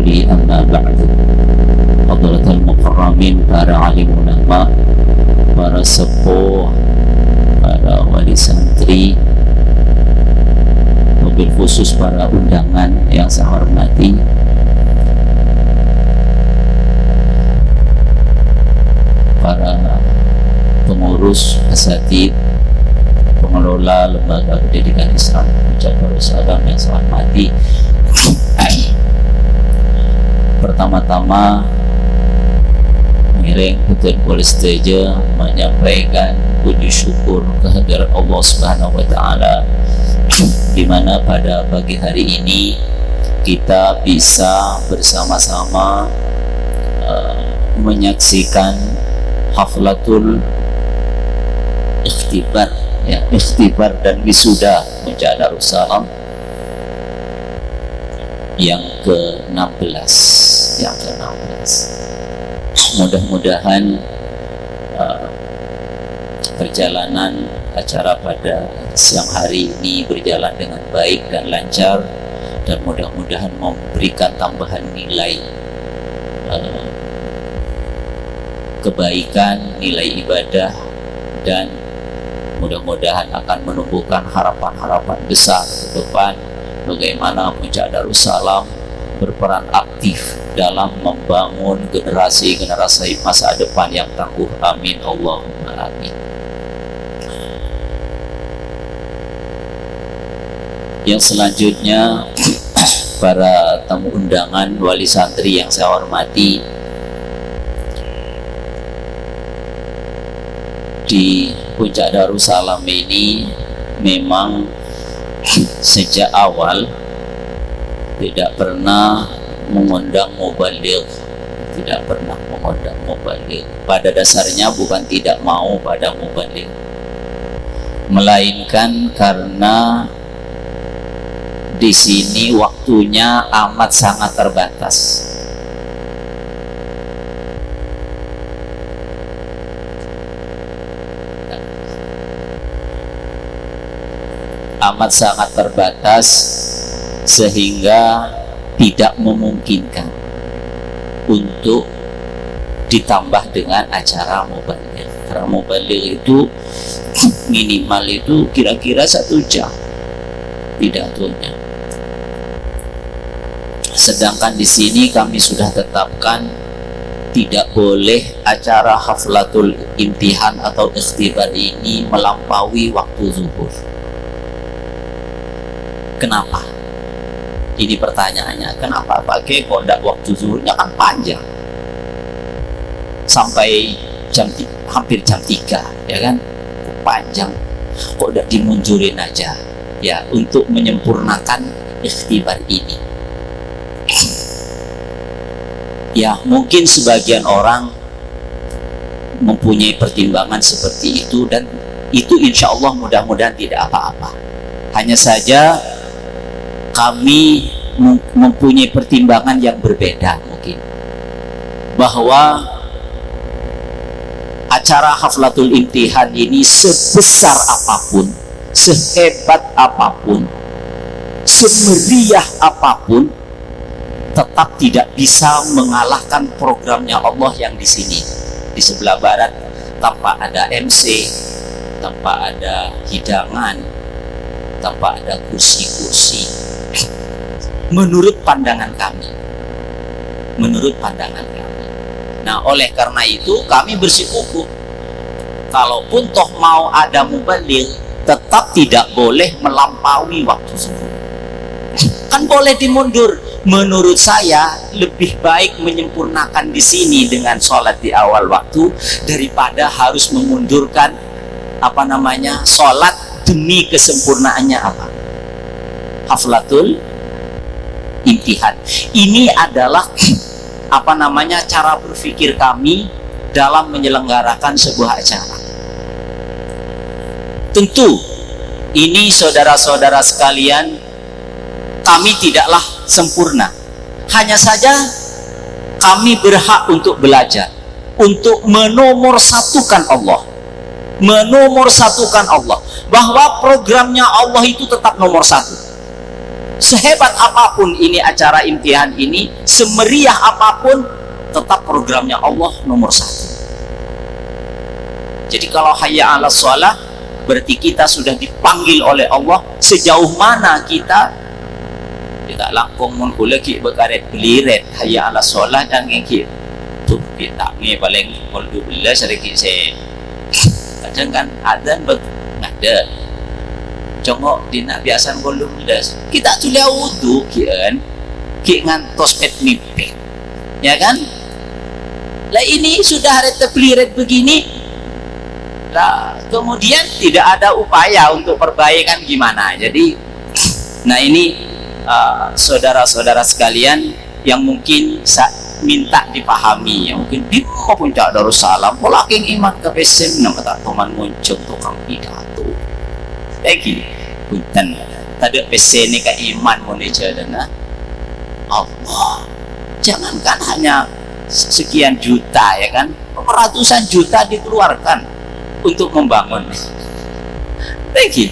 qauli amma ba'du. Hadratul mukarramin, para alim ulama, para sepuh, para wali santri, mobil khusus para undangan yang saya hormati, para pengurus, asatid, pengelola lembaga pendidikan Islam Darussalam yang saya hormati. Pertama-tama miring putih polis teja menyampaikan puji syukur kehadirat Allah Subhanahu wa taala, di mana pada pagi hari ini kita bisa bersama-sama menyaksikan haflatul ikhtibar, ikhtibar dan wisuda Puncak Darussalam yang ke-16. Mudah-mudahan perjalanan acara pada siang hari ini berjalan dengan baik dan lancar, dan mudah-mudahan memberikan tambahan nilai kebaikan, nilai ibadah, dan mudah-mudahan akan menumbuhkan harapan-harapan besar ke depan bagaimana Puncak Darussalam berperan aktif dalam membangun generasi-generasi masa depan yang tangguh. Amin Allahumma amin. Yang selanjutnya, para tamu undangan, wali santri yang saya hormati, di Puncak Darussalam ini memang sejak awal tidak pernah mengundang mubaligh, Pada dasarnya bukan tidak mau pada mubaligh, melainkan karena di sini waktunya amat sangat terbatas. Amat sangat terbatas sehingga tidak memungkinkan untuk ditambah dengan acara mubaligh. Karena mubaligh itu minimal itu kira-kira 1 jam pidatonya. Sedangkan di sini kami sudah tetapkan tidak boleh acara haflatul imtihan atau ikhtibar ini melampaui waktu zuhur. Kenapa? Ini pertanyaannya, kenapa pakai kodak waktu zuhurnya kan panjang sampai hampir jam 3, ya kan? Panjang, kok udah dimundurin aja ya untuk menyempurnakan ikhtibar ini. Ya mungkin sebagian orang mempunyai pertimbangan seperti itu, dan itu insya Allah mudah-mudahan tidak apa-apa. Hanya saja kami mempunyai pertimbangan yang berbeda mungkin, bahwa acara haflatul imtihan ini sebesar apapun, sehebat apapun, semeriah apapun, tetap tidak bisa mengalahkan programnya Allah yang di sini, di sebelah barat, tanpa ada MC, tanpa ada hidangan, tanpa ada kursi-kursi. Menurut pandangan kami. Nah, oleh karena itu kami bersikukuh, kalaupun toh mau ada mubaligh, tetap tidak boleh melampaui waktu zuhur. Kan boleh dimundur. Menurut saya lebih baik menyempurnakan di sini dengan sholat di awal waktu daripada harus memundurkan sholat demi kesempurnaannya haflatul imtihan. Ini adalah cara berpikir kami dalam menyelenggarakan sebuah acara. Tentu ini saudara-saudara sekalian, kami tidaklah sempurna. Hanya saja kami berhak untuk belajar, untuk menomorsatukan Allah, bahwa programnya Allah itu tetap nomor 1. Sehebat apapun ini acara imtihan ini, semeriah apapun, tetap programnya Allah nomor satu. Jadi kalau hayya 'alas shalah, berarti kita sudah dipanggil oleh Allah. Sejauh mana kita langkung mun kula ki bekaret beliret hayya 'alas shalah dan ngiki tuh kita ni paling alhamdulillah sedikit saya kadang kan adzan ngada congok dina biasan alhamdulillah kita tulia wudu kian ki ngantos pet mipet ya kan lah ini sudah rete beliret begini lah kemudian tidak ada upaya untuk perbaikan gimana. Jadi nah ini saudara-saudara sekalian yang mungkin minta dipahami, yang mungkin di puncak Darussalam polaking iman ke pesen nama tak teman muncul tukang pidato lagi punten tadi pesen ini ke iman muncul dan Allah jangankan hanya sekian juta ya kan, ratusan juta dikeluarkan untuk membangun lagi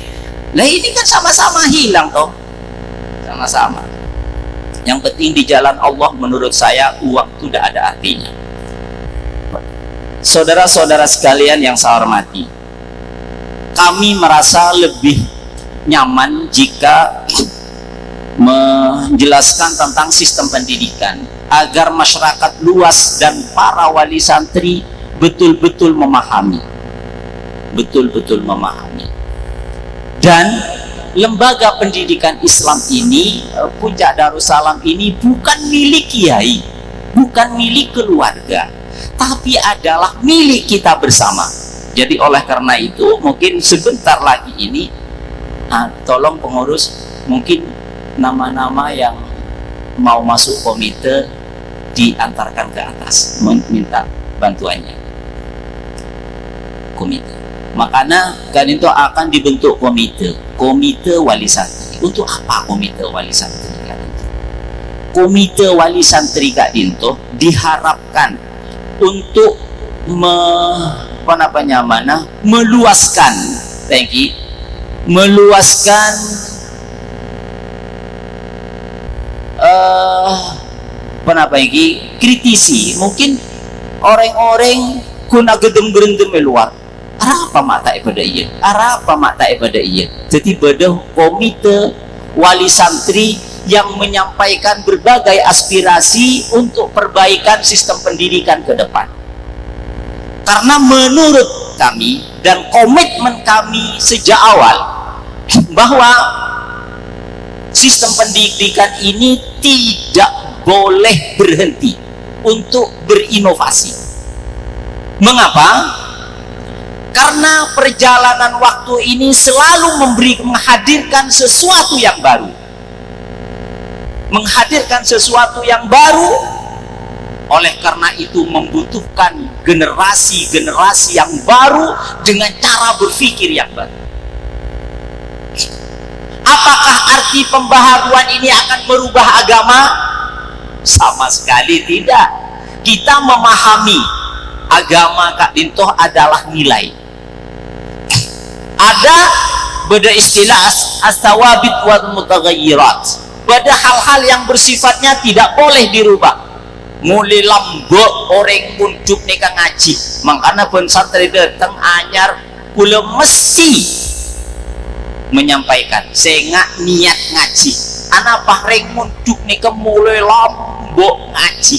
lah ini kan sama-sama hilang toh, sama-sama. Yang penting di jalan Allah menurut saya uang itu tidak ada artinya. Saudara-saudara sekalian yang saya hormati, kami merasa lebih nyaman jika menjelaskan tentang sistem pendidikan agar masyarakat luas dan para wali santri betul-betul memahami, dan lembaga pendidikan Islam ini, Puncak Darussalam ini bukan milik kiai, bukan milik keluarga, tapi adalah milik kita bersama. Jadi oleh karena itu mungkin sebentar lagi ini tolong pengurus mungkin nama-nama yang mau masuk komite diantarkan ke atas, minta bantuannya komite. Makanya kan itu akan dibentuk komite wali santri. Untuk apa komite wali santri kan itu? Komite wali santri Kak Dinto diharapkan untuk meluaskan kritisi mungkin orang-orang kuna gedem-gedem luar apa mata ibadah iya jadi bedah komite wali santri yang menyampaikan berbagai aspirasi untuk perbaikan sistem pendidikan ke depan. Karena menurut kami dan komitmen kami sejak awal bahwa sistem pendidikan ini tidak boleh berhenti untuk berinovasi. Mengapa? Karena perjalanan waktu ini selalu menghadirkan sesuatu yang baru, oleh karena itu membutuhkan generasi yang baru dengan cara berpikir yang baru. Apakah arti pembaharuan ini akan merubah agama? Sama sekali tidak. Kita memahami agama Kak Dinto adalah nilai. Ada beda istilah as-sawabit wal mutaghayyirat. Pada hal-hal yang bersifatnya tidak boleh dirubah. Mulai lambok orang unduk neka ngaji. Makanya pun santri datang anyar kula mesti menyampaikan sehingga niat ngaji. Anak pahreng unduk neka mulai lambok ngaji.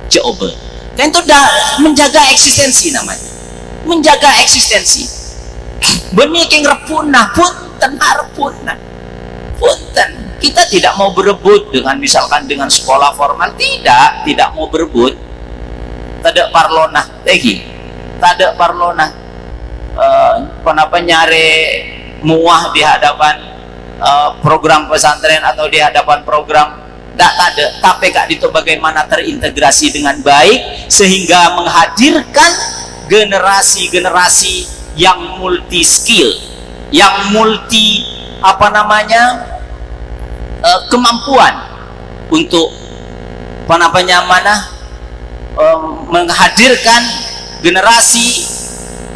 Coba. Dan itu dah menjaga eksistensi namanya. Menjaga eksistensi. Benih keng repunah punten. Kita tidak mau berebut dengan misalkan dengan sekolah formal, tidak mau berebut. Tidak parlonah nyare muah di hadapan program pesantren atau di hadapan program tapi Kak Dito bagaimana terintegrasi dengan baik sehingga menghadirkan generasi yang multi skill, yang multi kemampuan untuk menghadirkan generasi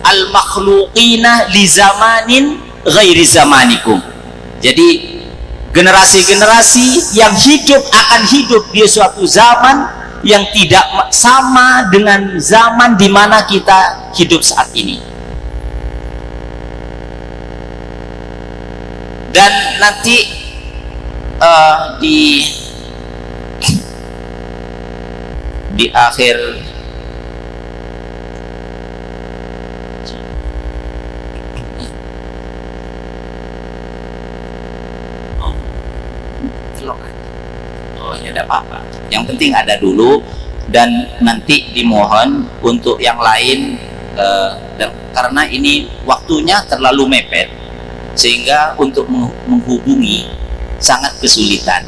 al-makhluqina li zamanin ghairi zamanikum. Jadi generasi-generasi yang hidup akan hidup di suatu zaman yang tidak sama dengan zaman di mana kita hidup saat ini. Dan nanti di akhir ya tidak apa-apa, yang penting ada dulu. Dan nanti dimohon untuk yang lain, dan karena ini waktunya terlalu mepet sehingga untuk menghubungi sangat kesulitan.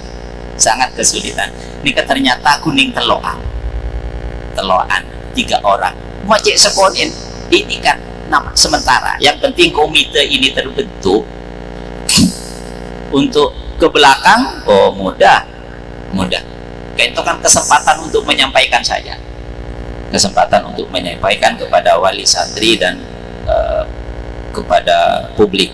Ini ternyata kuning teloan 3 orang mau cek sekonin. Ini kan nama sementara, yang penting komite ini terbentuk. Untuk ke belakang mudah. Itu kan kesempatan untuk menyampaikan saja, kesempatan untuk menyampaikan kepada wali santri dan kepada publik.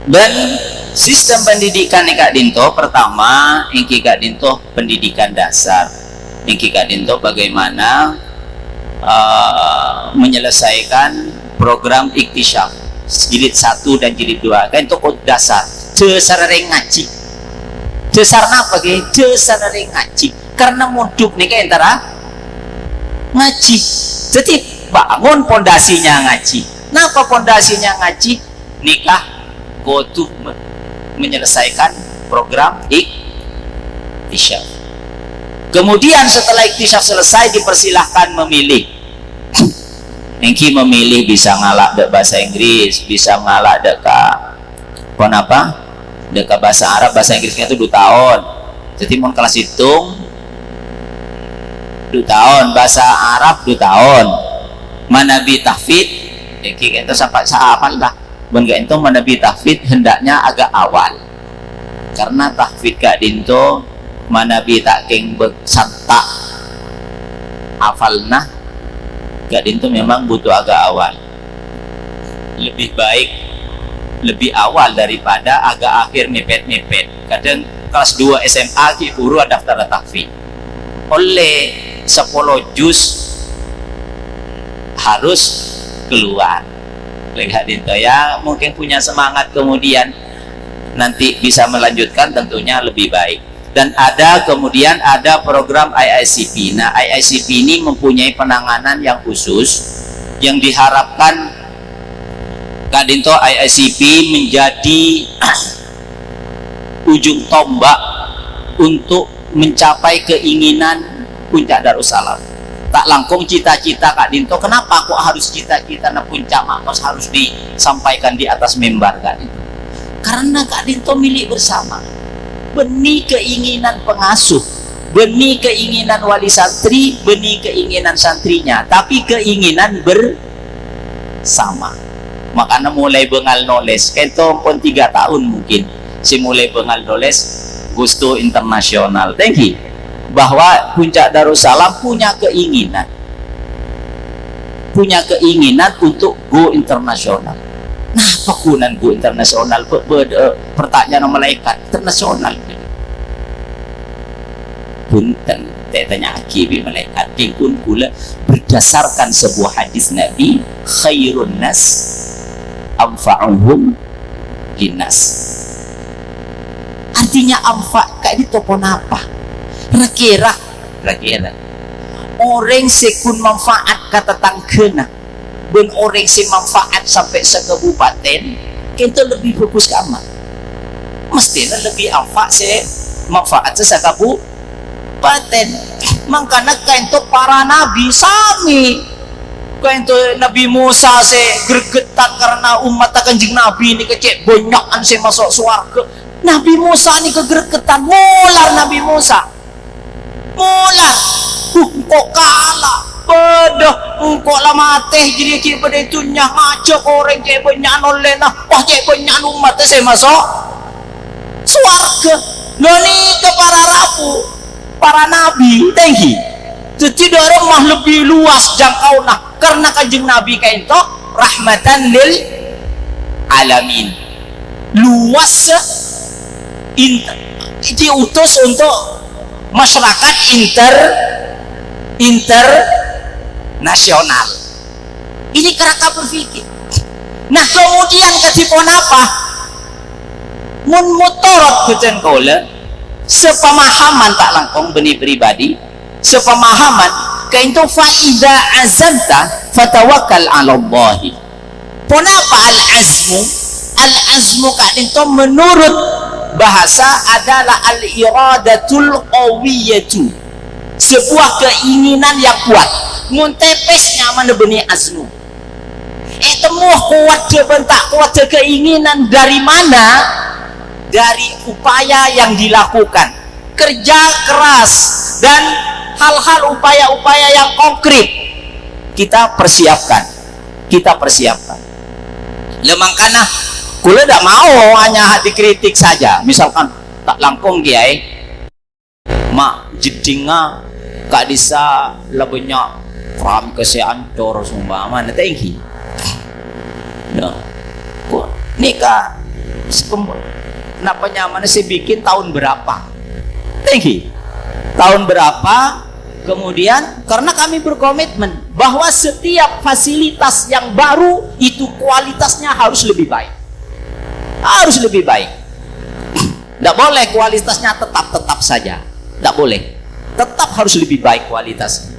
Dan sistem pendidikan Kak Dinto, pertama Kak Dinto pendidikan dasar. Kak Dinto bagaimana menyelesaikan program iktisyaf jilid 1 dan jilid 2 kan, itu dasar cesareng ngaji. Cesar apa ke? Cesareng ngaji. Karena muduk nih kayak antara ngaji. Jadi bangun pondasinya ngaji. Napa pondasinya ngaji? Nikah gotu menyelesaikan program iktisyaf. Kemudian setelah iktisyaf selesai dipersilahkan memilih. Engki memilih bisa ngalak dek bahasa Inggris, bisa ngalak dek dek bahasa Arab. Bahasa Inggrisnya itu 2 tahun. Jadi mau kelas hitung 2 tahun, bahasa Arab 2 tahun. Manabi tahfidz, engki itu sampai sahapan lah. Bangga itu manabi tahfidz hendaknya agak awal. Karena tahfidz Kak Dinto manabi tak keng santak hafalna Kak Dinto memang butuh agak awal. Lebih baik lebih awal daripada agak akhir mepet-mepet. Kadang kelas 2 SMA ki guru ada daftar tahfidz. Oleh 10 juz harus keluar. Kak Dinto ya mungkin punya semangat kemudian nanti bisa melanjutkan, tentunya lebih baik. Dan kemudian ada program IICP. Nah, IICP ini mempunyai penanganan yang khusus yang diharapkan Kak Dinto IICP menjadi ujung tombak untuk mencapai keinginan Puncak Darussalam. Tak langkung cita-cita Kak Dinto, kenapa kok harus cita-cita na puncak makos harus disampaikan di atas mimbar Kak Dinto? Karena Kak Dinto milik bersama. Benih keinginan pengasuh, benih keinginan wali santri, benih keinginan santrinya, tapi keinginan bersama. Makanya mulai bengal noles, kento pun 3 tahun mungkin, si mulai bengal noles gusto internasional. Thank you. Bahwa Puncak Darussalam punya keinginan untuk go internasional. Nah, pekunan go internasional, pertanyaan malaikat internasional. Punten, tanya akibi malaikat tingkun pula berdasarkan sebuah hadis Nabi, khairun nas amfa'uhum linnas. Artinya amfa kayak di topon apa? Rakira orang sekun manfaat kata tangkena ben orang si manfaat sampai sekebupaten, kita lebih fokus ke amal. Mestinya lebih amfak si manfaat sekabupaten. Makanya kainto para nabi sami, kainto Nabi Musa si gregetan karena umat kanjeng Nabi ini kecek banyakan si masuk surga. Nabi Musa ini kegregetan, mular Nabi Musa, mular, kok kalah. Pada engkau lah mati jadi cik pada itu nyah ngajak orang cik banyak noleh nah wah cik banyak umat saya masuk suarga gani ke para rabu para nabi tinggi jadi darah mah lebih luas jangkau nah karena kanjeng nabi kain toh rahmatan lil alamin. Luas, diutus untuk masyarakat internasional. Ini kerangka berpikir. Nah kemudian ketipon apa? Mun mutorot kuten kola sepemahaman tak langkong benih pribadi, sepemahaman kainto faida azamta fatawakal ala Allahi. Ponapa al-azmu? Al-azmu kainto menurut bahasa adalah al-iradatul qawiyatu, sebuah keinginan yang kuat. Mun tepesnya mana benih azmu, temuh kuat bentak kuat keinginan dari mana? Dari upaya yang dilakukan, kerja keras dan hal-hal upaya-upaya yang konkret kita persiapkan. Lemangkana kula tidak mau hanya hati kritik saja. Misalkan tak langkong kiai mak jedinga kak disa lebenya ram keseancor sumbangan tengki. Nah, kok nikah kenapa nyaman sih bikin tahun berapa? Tinggi. Tahun berapa? Kemudian karena kami berkomitmen bahwa setiap fasilitas yang baru itu kualitasnya harus lebih baik. Harus lebih baik. Tidak boleh kualitasnya tetap saja. Tidak boleh. Tetap harus lebih baik kualitasnya.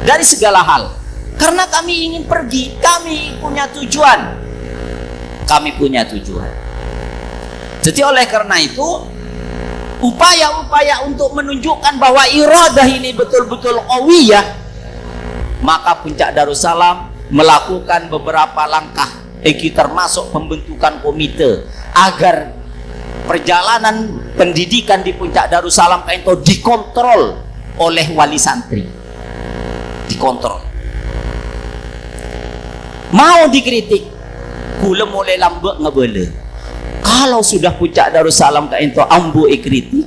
Dari segala hal. Karena kami ingin pergi, kami punya tujuan. Jadi oleh karena itu upaya-upaya untuk menunjukkan bahwa iradah ini betul-betul qawiyah, maka Puncak Darussalam melakukan beberapa langkah, termasuk pembentukan komite agar perjalanan pendidikan di Puncak Darussalam itu dikontrol oleh wali santri. Dikontrol. Mau dikritik, kula mulai lambek ngebele. Kalau sudah Puncak Darussalam ka ento ambu kritik,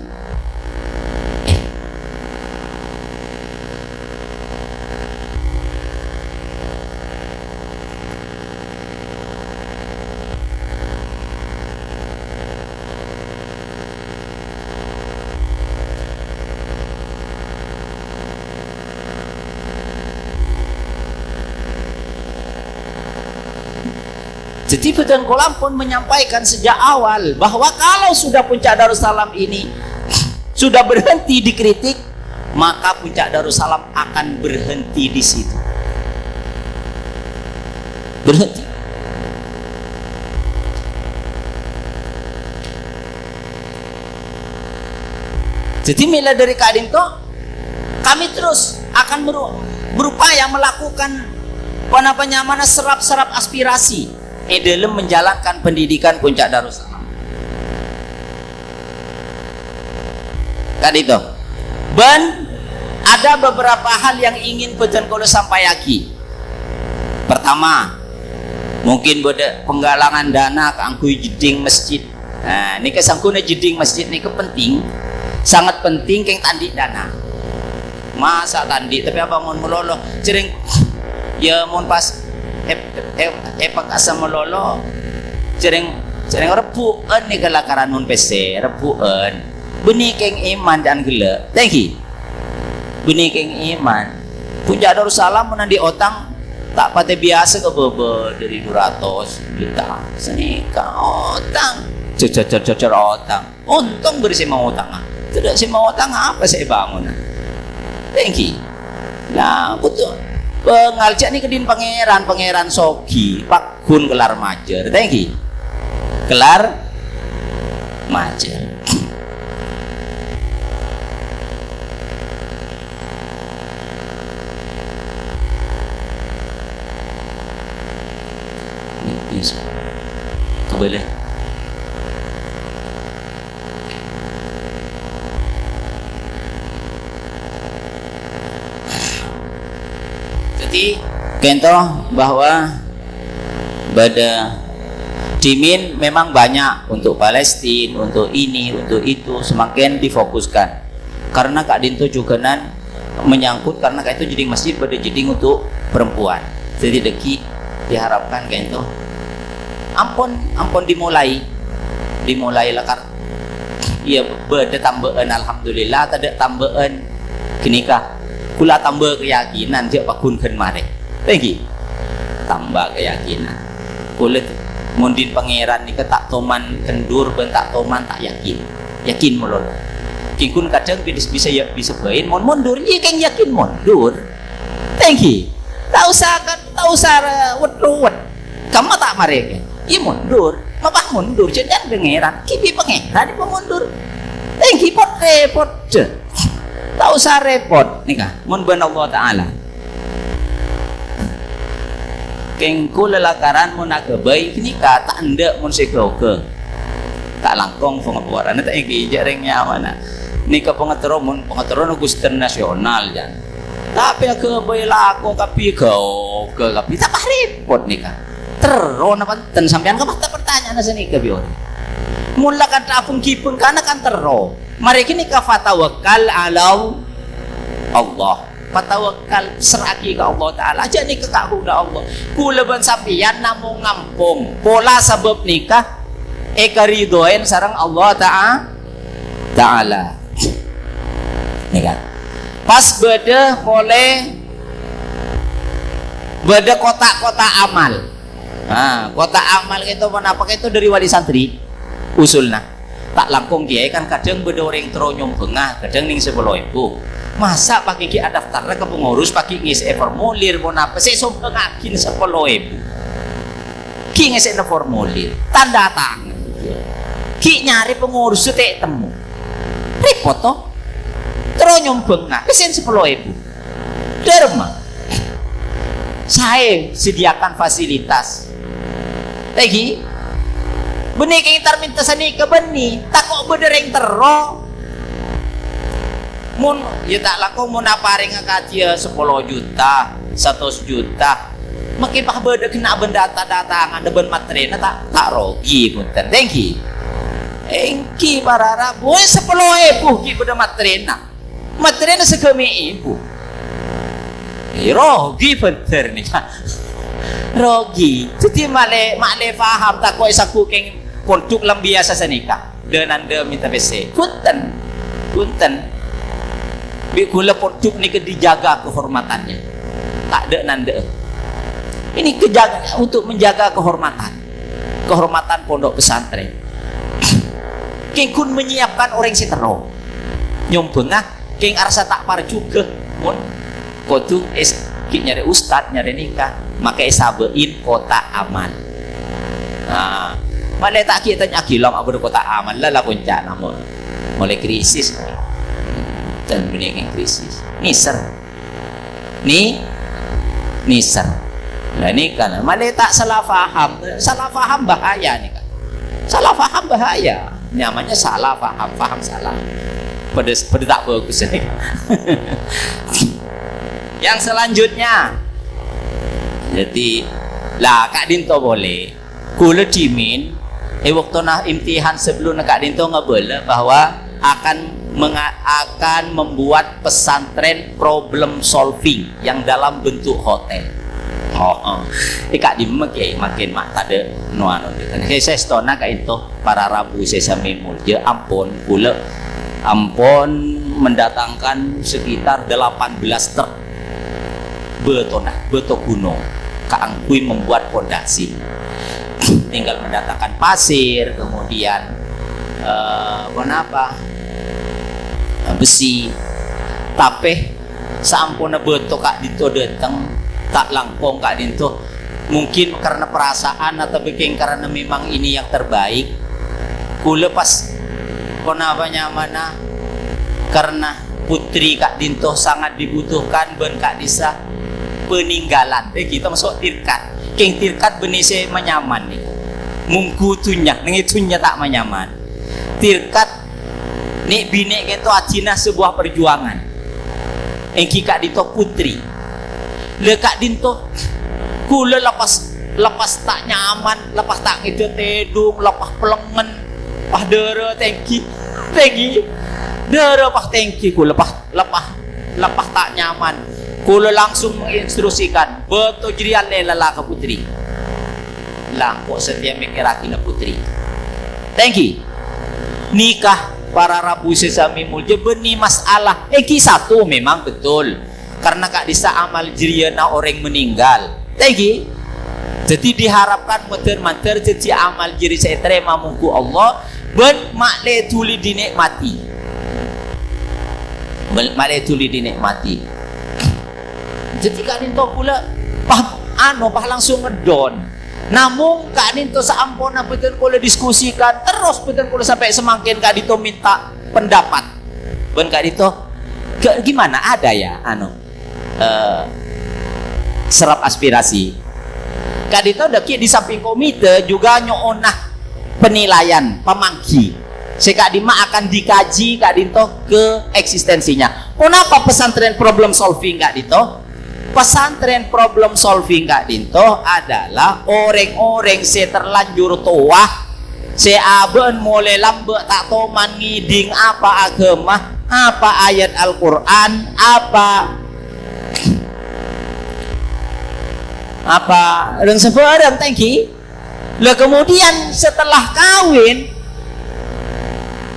jadi Putan Kolam pun menyampaikan sejak awal bahwa kalau sudah Puncak Darussalam ini sudah berhenti dikritik, maka Puncak Darussalam akan berhenti di situ. Berhenti. Jadi mulai dari Kadinto, kami terus akan berupaya melakukan mana serap-serap aspirasi dalam menjalankan pendidikan Puncak Darussalam. Kan itu. Dan ada beberapa hal yang ingin Pujan Kolo sampaikan. Pertama, mungkin bude penggalangan dana keangkui jeding masjid. Nah, ini kesangkuna jeding masjid ini penting, sangat penting keng tandi dana. Masa tandi tapi apa mau melolo cering ya mau pas pak asam melolo cereng rebuan nih kelakaran mun PC rebuan benih keng iman dan gila thank benih keng iman Puncak Darussalam menandi otang tak pate biasa ke bebe dari 200 juta senika otang cecer otang untung berisi mau otang tidak sih mau otang apa saya bangun thank nah betul pengaljak ini kedin pangeran Sogi Pak Gun gelar majer thank you gelar majer boleh jadi kento bahwa pada dimin memang banyak untuk Palestina, untuk ini, untuk itu semakin difokuskan karena Kak Dinto juga menyangkut karena Kak itu jadi masjid pada jadi untuk perempuan jadi deki diharapkan kayak itu ampun dimulai lah kan iya beda tambahan alhamdulillah ada tambahan kenikah kula tambah keyakinan dia pakun mare lagi tambah keyakinan kula mundin pangeran ni tak toman kendur ben tak toman tak yakin mulon kingkun kadang bisa bain mundur iya keng yakin mundur thank you tak usah wet kamu tak mare iya mundur mapah mundur jangan dengeran kipi pangeran di mundur thank you repot tak usah repot nikah mun ben Allah taala kengku lelakaran mun agabay nikah tak anda mun sekoke tak langkong pengapuaran tak iki jarengnya mana nikah pengateron Gusti internasional jan tapi agabay lako kapi kau ke kapi tak repot nikah teron apa ten sampean ka tak pertanyaan sa nikah biyon mula kan tapong kipon kana kan tero mari kini ka fatawakkal ala Allah patawakal seraki ke Allah Ta'ala aja ni kekahuda Allah kula ban sampian namung ngampung pola sebab nikah karidoen sarang Allah Ta'ala nikah pas beda boleh beda kotak-kotak amal kotak amal itu kenapa itu dari wali santri usulnya tak langkung kiai kan kadang beda orang teronyong bengah kadang ning 10.000 masa pakai ki daftarnya ke pengurus pakai ngisi formulir mau apa saya sombong ngakin 10.000 ki ngisi formulir tanda tangan ki nyari pengurus itu temu repot toh teronyong bengah pesen 10.000 derma saya sediakan fasilitas lagi benih yang terminta sani ke benih tak kok bedereng tero mun ya tak laku mun apa ring ngakaji 10 juta 100 juta makin pak beda kena benda datangan deben matrena tak rogi punten thank you engki barara boy 10.000 ki beda matrena segemi ibu rogi punten nih rogi jadi male faham tak kok isaku keng kontuk lam biasa sanika dengan anda minta bese punten bikula kontuk ni ke dijaga kehormatannya tak ada nanda ini kejaga untuk menjaga kehormatan pondok pesantren keng kun menyiapkan orang sitero nyombengah keng arsa tak par juga mun kontuk ki nyari ustad nyari nikah maka sabein kota aman mana tak kita nyakilam abu kota aman lah kuncana mulai krisis dan benih krisis niser nah ini kan mana tak salah faham bahaya nih kan salah faham bahaya namanya salah faham salah pada tak bagus nih yang selanjutnya jadi lah Kak Dinto boleh kula dimin waktu nah imtihan sebelum Kak Dinto ngebela bahwa akan membuat pesantren problem solving yang dalam bentuk hotel Kak Dimek ya makin mak tade nuanu saya stona Kak itu para rabu saya samimul ya ampun kula ampun mendatangkan sekitar 18 truk beto gunung keangkui membuat pondasi tinggal mendatangkan pasir kemudian besi tapi sampuna beto Kak Dinto datang tak langkong Kak Dinto mungkin karena perasaan atau bikin karena memang ini yang terbaik ku lepas mana karena putri Kak Dinto sangat dibutuhkan ben Kak Disa peninggalan kita masuk tirkat keng tirkat benise menyaman nih mungku tunya nengitunya tak menyaman tirkat nih bine itu acina sebuah perjuangan engki Kak Dinto putri le Kak Dinto kula lepas tak nyaman lepas tak itu tedung lepas pelengen pas dere tengki dere pas tengki ku lepas tak nyaman Kula langsung menginstruksikan betul jerian lelala ke putri lang kok setiap mikiraki na putri. Thank you. Nikah para rabu sesami mulja beni masalah satu memang betul karena kak disa amal jerian na orang meninggal. Thank you. Jadi diharapkan muter-muter jadi amal jiri saya terima mungku Allah ben makle tuli dinikmati. Makle tuli dinikmati. Jadi kak ninto pula pah langsung ngedon. Namun kak ninto saampona betul pula diskusikan terus betul pula sampai semakin kak dito minta pendapat. Ben kak dito gimana ada ya serap aspirasi. Kak dito deki di samping komite juga nyoonah penilaian pemanggi. Sekak dima akan dikaji kak dito ke eksistensinya. Kenapa pesantren problem solving kak dito? Pesantren problem solving kak dinto adalah orang-orang se terlanjur tua se aben mulai lambe tak toman ngiding apa agama, apa ayat Al-Quran, apa dan sebarang tangki. Lah kemudian setelah kawin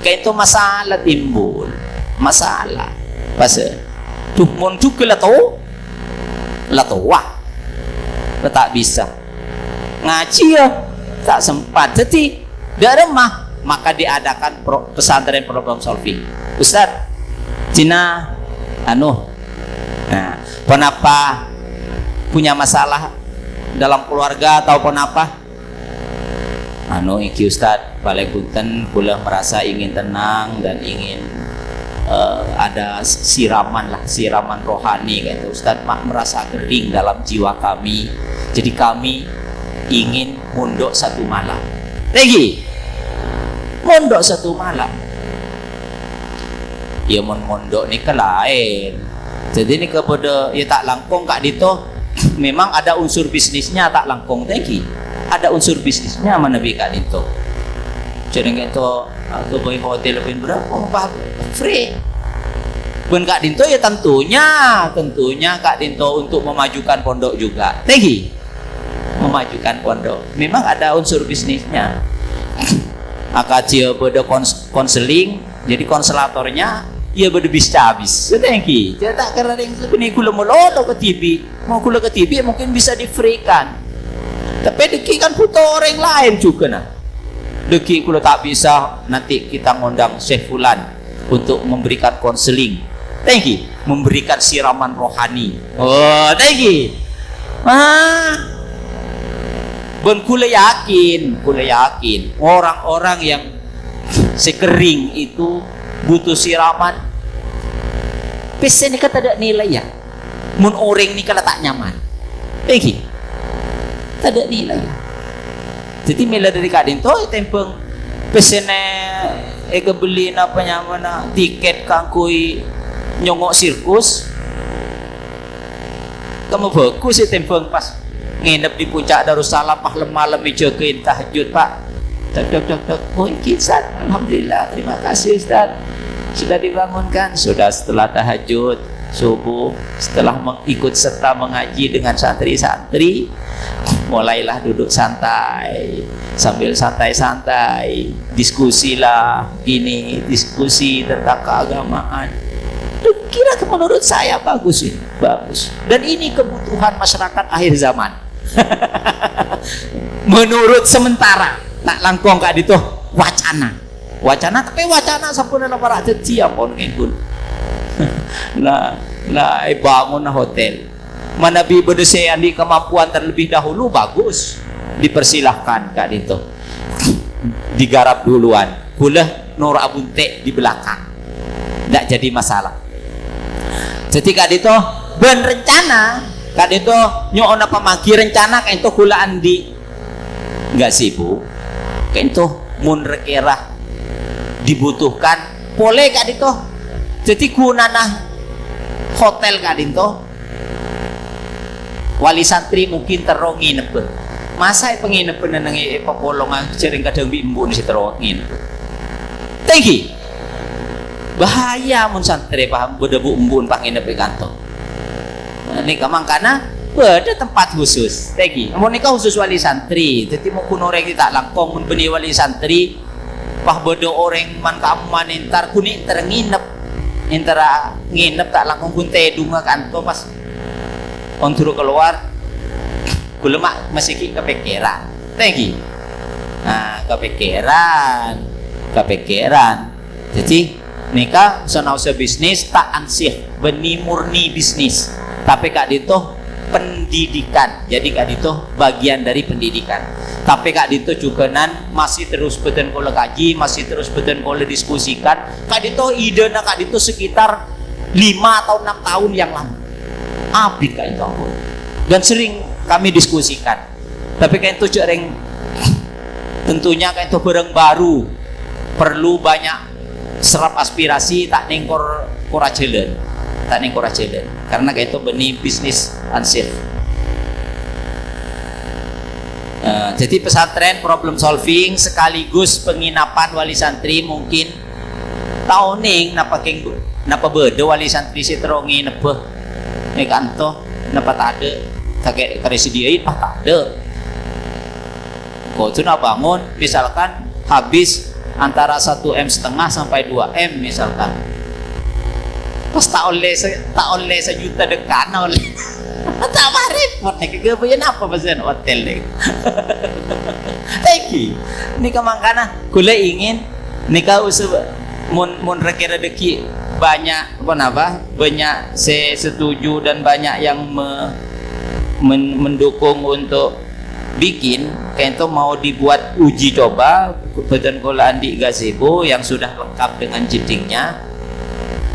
kayak itu masalah timbul, masalah pasal tuh mon juga lah tua tak bisa ngaji ya tak sempat jadi dari rumah maka diadakan pesantren problem solving. Ustaz Cina nah kenapa punya masalah dalam keluarga atau kenapa iki Ustaz balik punten kula merasa ingin tenang dan ingin ada siraman rohani gitu. Ustaz merasa kering dalam jiwa kami, jadi kami ingin mondok satu malam lagi mondok satu malam ya mondok ni ke lain jadi ni kepada ya tak langkong kak dito memang ada unsur bisnisnya tak langkong lagi ada unsur bisnisnya mana bi kak dito jadi gitu ke boy hotel lebih berapa free pun kak dinto ya tentunya kak dinto untuk memajukan pondok juga lagi memajukan pondok memang ada unsur bisnisnya akacia pada konseling jadi konselatornya ya pada bisa habis thank you tak karena yang ini kula melolo ke TV mau kula ke TV mungkin bisa di free kan tapi deki kan foto orang lain juga nah deki kula tak bisa nanti kita ngundang Syekh Fulan untuk memberikan konseling thank you memberikan siraman rohani thank you ben kula yakin orang-orang yang sekering itu butuh siraman pesen kata ada nilai ya mun orang ni kalau tak nyaman thank you tak ada nilai jadi mila dari kadin to tempeng pesene beli apa nyaman tiket kangkui nyongok sirkus kamu bagus sih tempeng pas nginep di puncak Darussalam malam-malam jagain tahajud pak dok mungkin Ustaz alhamdulillah terima kasih Ustaz sudah dibangunkan sudah setelah tahajud subuh setelah ikut serta mengaji dengan santri-santri mulailah duduk santai sambil santai-santai diskusilah diskusi tentang keagamaan kira menurut saya bagus dan ini kebutuhan masyarakat akhir zaman menurut sementara tak langkong kak itu wacana tapi wacana sampun para jadi ampun ngikut lah bangun hotel mana bi berdesain di kemampuan terlebih dahulu bagus dipersilahkan kak itu digarap duluan kulah Nur Abunte di belakang tidak jadi masalah jadi kak itu ben rencana kak itu nyona pemagi rencana kak itu kula andi nggak sibuk kak itu mun rekera dibutuhkan boleh kak itu jadi gunana hotel kak itu wali santri mungkin terong nginep masa penginep nangi popolongan sering kadang bimbu di situ terongin thank you bahaya mun santri paham beda bu embun panginep di kantor Nika mangkana ada tempat khusus tegi mau nikah khusus wali santri jadi mau kuno orang tak langkong mun beni wali santri pah bodo orang man kaman intar kuning nginep intara nginep tak langkong pun tedunga kanto pas on turu keluar kulemak masih kepikiran tegi kepikiran jadi nikah senausa bisnis tak ansih beni murni bisnis tapi kak dito pendidikan jadi kak dito bagian dari pendidikan tapi kak dito juga masih terus beten kola kaji masih terus beten kola diskusikan kak dito ide kak dito sekitar 5 atau 6 tahun yang lalu abid kak itu dan sering kami diskusikan tapi kak itu jarang tentunya kak itu barang baru perlu banyak serap aspirasi tak nengkor kuracelen karena kayak itu benih bisnis ansir. Jadi pesantren problem solving sekaligus penginapan wali santri mungkin tahuning napa beda wali santri si terongi napa kanto napa tak ada kakek karesidiain tak ada kau tu nak bangun misalkan habis antara 1,5 M sampai 2 M misalkan pas tak oleh sejuta dekan oleh tak repot nih kegabayan apa pasien hotel nih teki nikah mangkana kula ingin nikah usah mun rezeki banyak banyak setuju dan banyak yang mendukung untuk bikin kayak itu mau dibuat uji coba beton kola andi gazebo yang sudah lengkap dengan jedingnya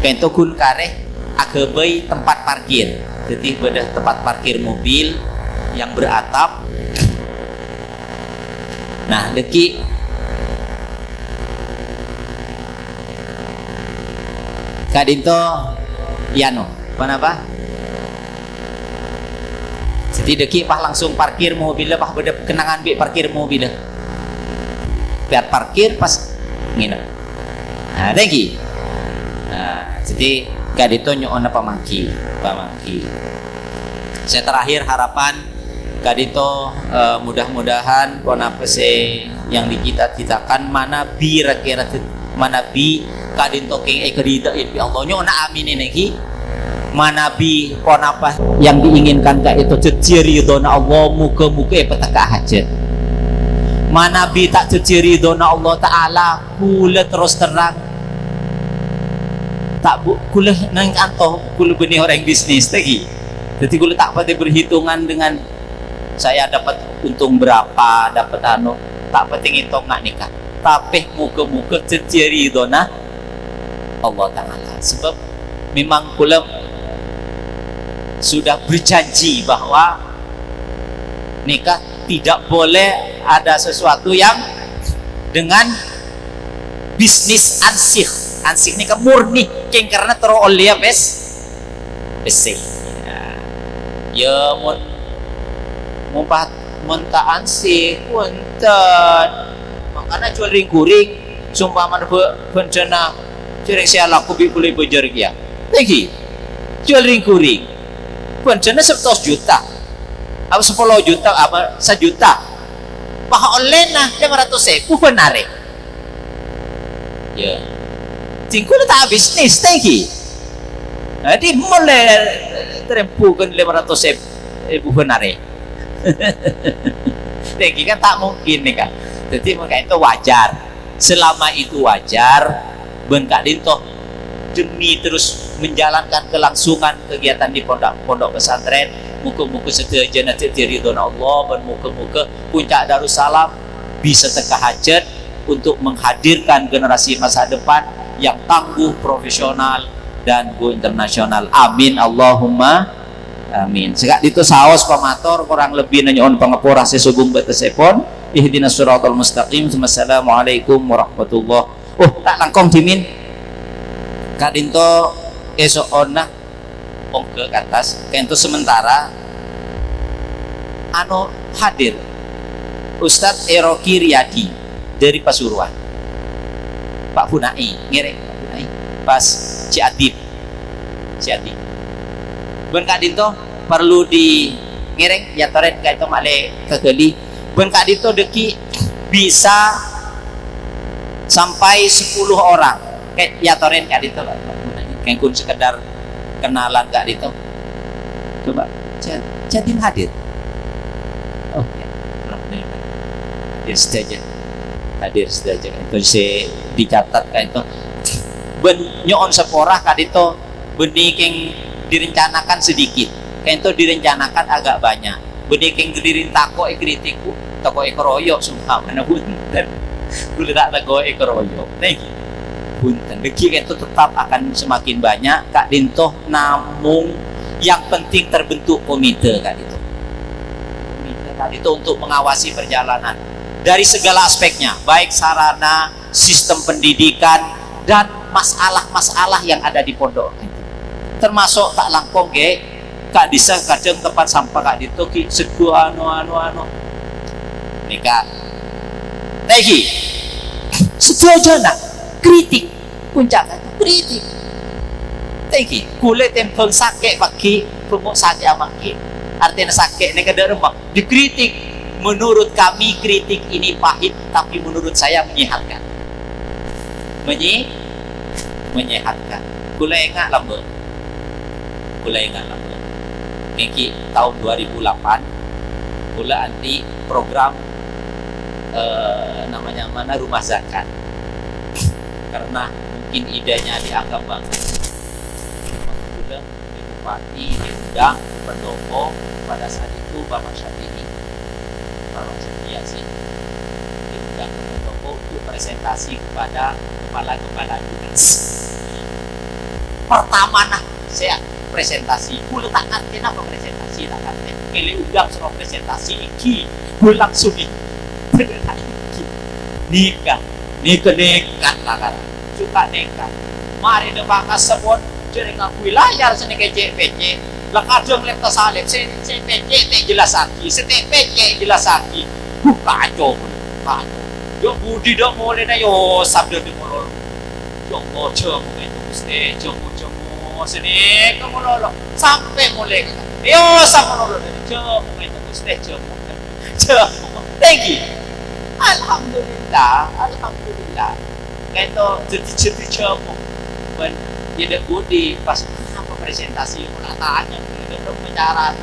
kayak itu kun kareh agebai tempat parkir jadi beda tempat parkir mobil yang beratap nah deki kadinto yano apa jadi deki pah langsung parkir mobilnya pah beda kenangan bi parkir mobilnya biar parkir pas nginep nah deki jadi kadito nyoona pamangki saya terakhir harapan kadito mudah-mudahan konapese yang dicita-citakan mana bi kadito king kerida ya Allah nyoona amin ini mana bi konapa yang diinginkan kak itu ceciri dona Allah muka-muka petaka hajat mana bi tak ceciri dona Allah Ta'ala kula terus terang tak kula nang kanto kula benih orang bisnis lagi jadi kula tak pada berhitungan dengan saya dapat untung berapa dapat tak penting hitung nggak nikah tapi muka-muka ceciri dona Allah Ta'ala sebab memang kula sudah berjanji bahwa nikah tidak boleh ada sesuatu yang dengan bisnis ansih nikah murni keng karena teroleh besi ya mun tak ansih punten makanya jual ring-kuring sumpah mana bencana cireng saya laku boleh bejar ya lagi jual ring-kuring bencana 100 juta apa 10 juta apa 1 juta bah oleh nah 500.000 benar ya tingkul tak bisnis lagi jadi mulai terempukan 500.000 benar lagi kan tak mungkin nih kan jadi makanya itu wajar selama itu wajar benkak dintoh demi terus menjalankan kelangsungan kegiatan di pondok pesantren muka-muka setia nanti diridhon Allah dan muka-muka puncak Darussalam bisa teka hajat untuk menghadirkan generasi masa depan yang tangguh, profesional dan go internasional. Amin Allahumma amin. Segak itu saos pamator kurang lebih nanyoon pangapura sesubung betesepon ihdinas siratal mustaqim. Assalamualaikum warahmatullahi. Tak langkong dimin kadinto esok ona ke atas kento sementara hadir Ustadz Eroki Riyadi dari Pasuruan Pak Funai ngerek Pak Funai pas Ciadip ben kadinto perlu di ngiring ya toren kayak itu male kekeli ben kak dito deki bisa sampai 10 orang kayak ya toren kak dito kayak kun sekedar kenalan kak dito coba Jatim hadir oh ya hadir saja itu si dicatat kayak itu ben nyoon seporah kak dito benih yang direncanakan sedikit kayak itu direncanakan agak banyak benih yang dirin tako kritiku tako ekoroyo semua mana punten boleh tak tako ekoroyo nih punten deki itu tetap akan semakin banyak kak dinto namun yang penting terbentuk komite kak itu komite kak itu untuk mengawasi perjalanan dari segala aspeknya baik sarana sistem pendidikan dan masalah-masalah yang ada di pondok termasuk tak langkong ke kak disa kadang tempat sampah kak ditoki sedu anu nikah lagi sedu aja nak kritik puncak kritik lagi kulit tempeng sakit pagi pemuk sakit amaki artinya sakit ni kada remang dikritik menurut kami kritik ini pahit tapi menurut saya menyehatkan menyehatkan kula ingat lama Miki tahun 2008 kula anti program namanya mana rumah zakat karena mungkin idenya dianggap banget kula bupati diundang pendopo pada saat itu Bapak Syafii sih diundang ke pendopo untuk presentasi kepada kepala-kepala dinas pertama nah saya presentasi kula tak ngerti apa presentasi tak ngerti kele undang suruh presentasi iki kula langsung nikah lah kan suka nikah mari depan kasebon jadi ngakui layar sini ke JPC lah kadang lepta salib CPC tak jelas lagi CPC jelas lagi kacau yo budi dok mulai na yo sabda di molol yo mojo itu mesti jomo sini kamu lolo sampai mulai yo sama lolo jomo itu mesti jomo thank you alhamdulillah kayak itu jadi jomo ben tidak budi pas apa presentasi penataannya itu pembicaraan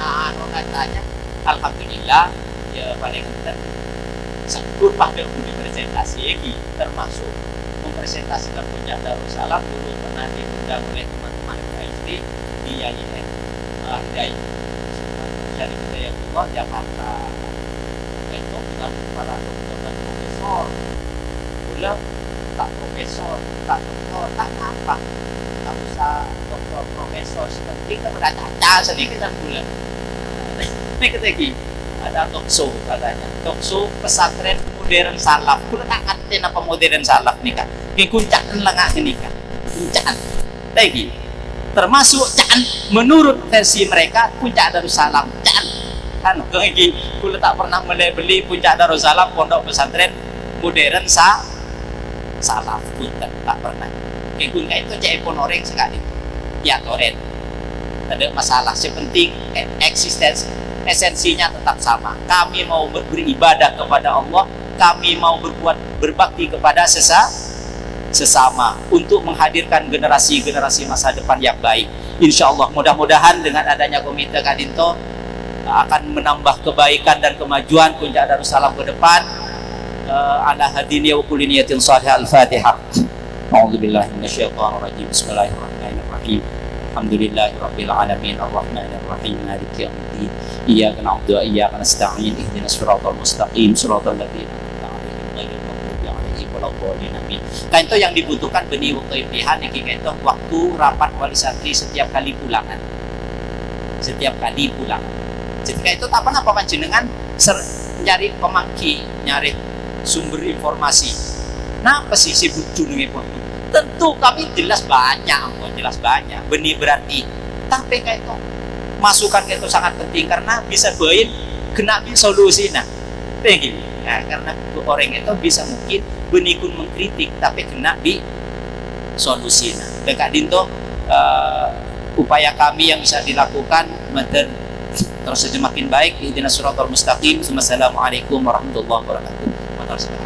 katanya alhamdulillah ya paling penting sebut pada budi presentasi ini termasuk mempresentasikan punya Darussalam dulu pernah diundang oleh teman-teman PhD di IAIN Hidayah dari Hidayatullah Jakarta itu dengan para dokter dan profesor ulang tak profesor tak dokter tak apa tak usah dokter profesor seperti kita bercaca sedikit dan bulan ini ketika ada talkshow katanya talkshow pesantren modern salaf kulo tak ngerti apa modern salaf nih kan yang kuncakan lengah ini kan kuncakan lagi termasuk caan menurut versi mereka puncak Darussalam caan kan lagi kulo tak pernah beli puncak Darussalam pondok pesantren modern salaf pun tak pernah yang kunca itu cek ponoreng sekali ya toren ada masalah sepenting esensinya tetap sama. Kami mau beribadah kepada Allah, kami mau berbakti kepada sesama untuk menghadirkan generasi-generasi masa depan yang baik. Insya Allah mudah-mudahan dengan adanya komite Kadinto akan menambah kebaikan dan kemajuan Puncak Darussalam ke depan. Ala hadiniya wa kulli niyatin salihah. Al-Fatihah. A'udzubillahi minasyaitonirrajim. Bismillahirrahmanirrahim. Alhamdulillahirabbil alamin arrahmanir rahim maliki yaumiddin iyyaka na'budu wa iyyaka nasta'in ihdinas siratal mustaqim siratal ladzina an'amta 'alaihim ghairil maghdubi 'alaihim waladdallin amin. Kan itu yang dibutuhkan benih waktu imtihan iki itu waktu rapat wali santri setiap kali pulangan. Ketika itu apa panjenengan nyari pemangki, nyari sumber informasi. Nah, apa sih sibuk dununge pun? Tentu kami jelas banyak benih berarti tapi kayak itu masukan itu sangat penting karena bisa bain kena solusi karena orang itu bisa mungkin benih pun mengkritik tapi kena di solusi dekat dinto upaya kami yang bisa dilakukan terus semakin baik. Ihdinas siratal mustaqim. Wassalamualaikum warahmatullahi wabarakatuh.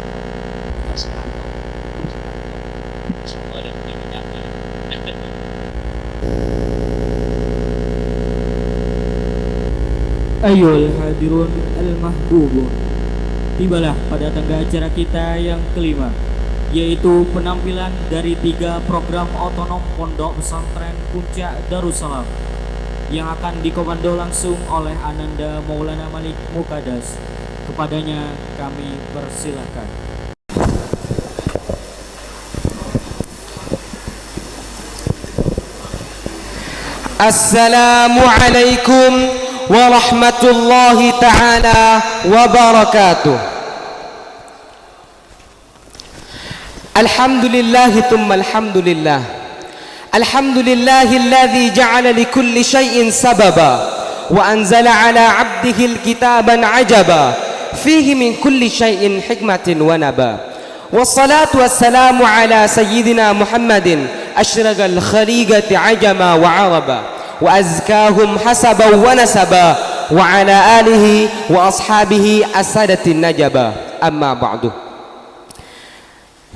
Ayolah hadirun al-mahbubun, tibalah pada tangga acara kita yang kelima, yaitu penampilan dari 3 program otonom Pondok Pesantren Puncak Darussalam yang akan dikomando langsung oleh Ananda Maulana Malik Mukadas. Kepadanya kami persilahkan. Assalamualaikum warahmatullahi ta'ala wabarakatuh. Alhamdulillahi thumma alhamdulillah. Alhamdulillahilladzi ja'ala likulli syai'in sababa wa anzala ala 'abdihi alkitaban 'ajaba fihi min kulli syai'in hikmatin wa naba. Wassalatu wassalamu ala sayyidina Muhammadin asyraqal khaliqati 'ajama wa 'araba wa azkahum hasaba wa nasaba wa ala alihi wa ashabihi asadatin najaba. Amma ba'du.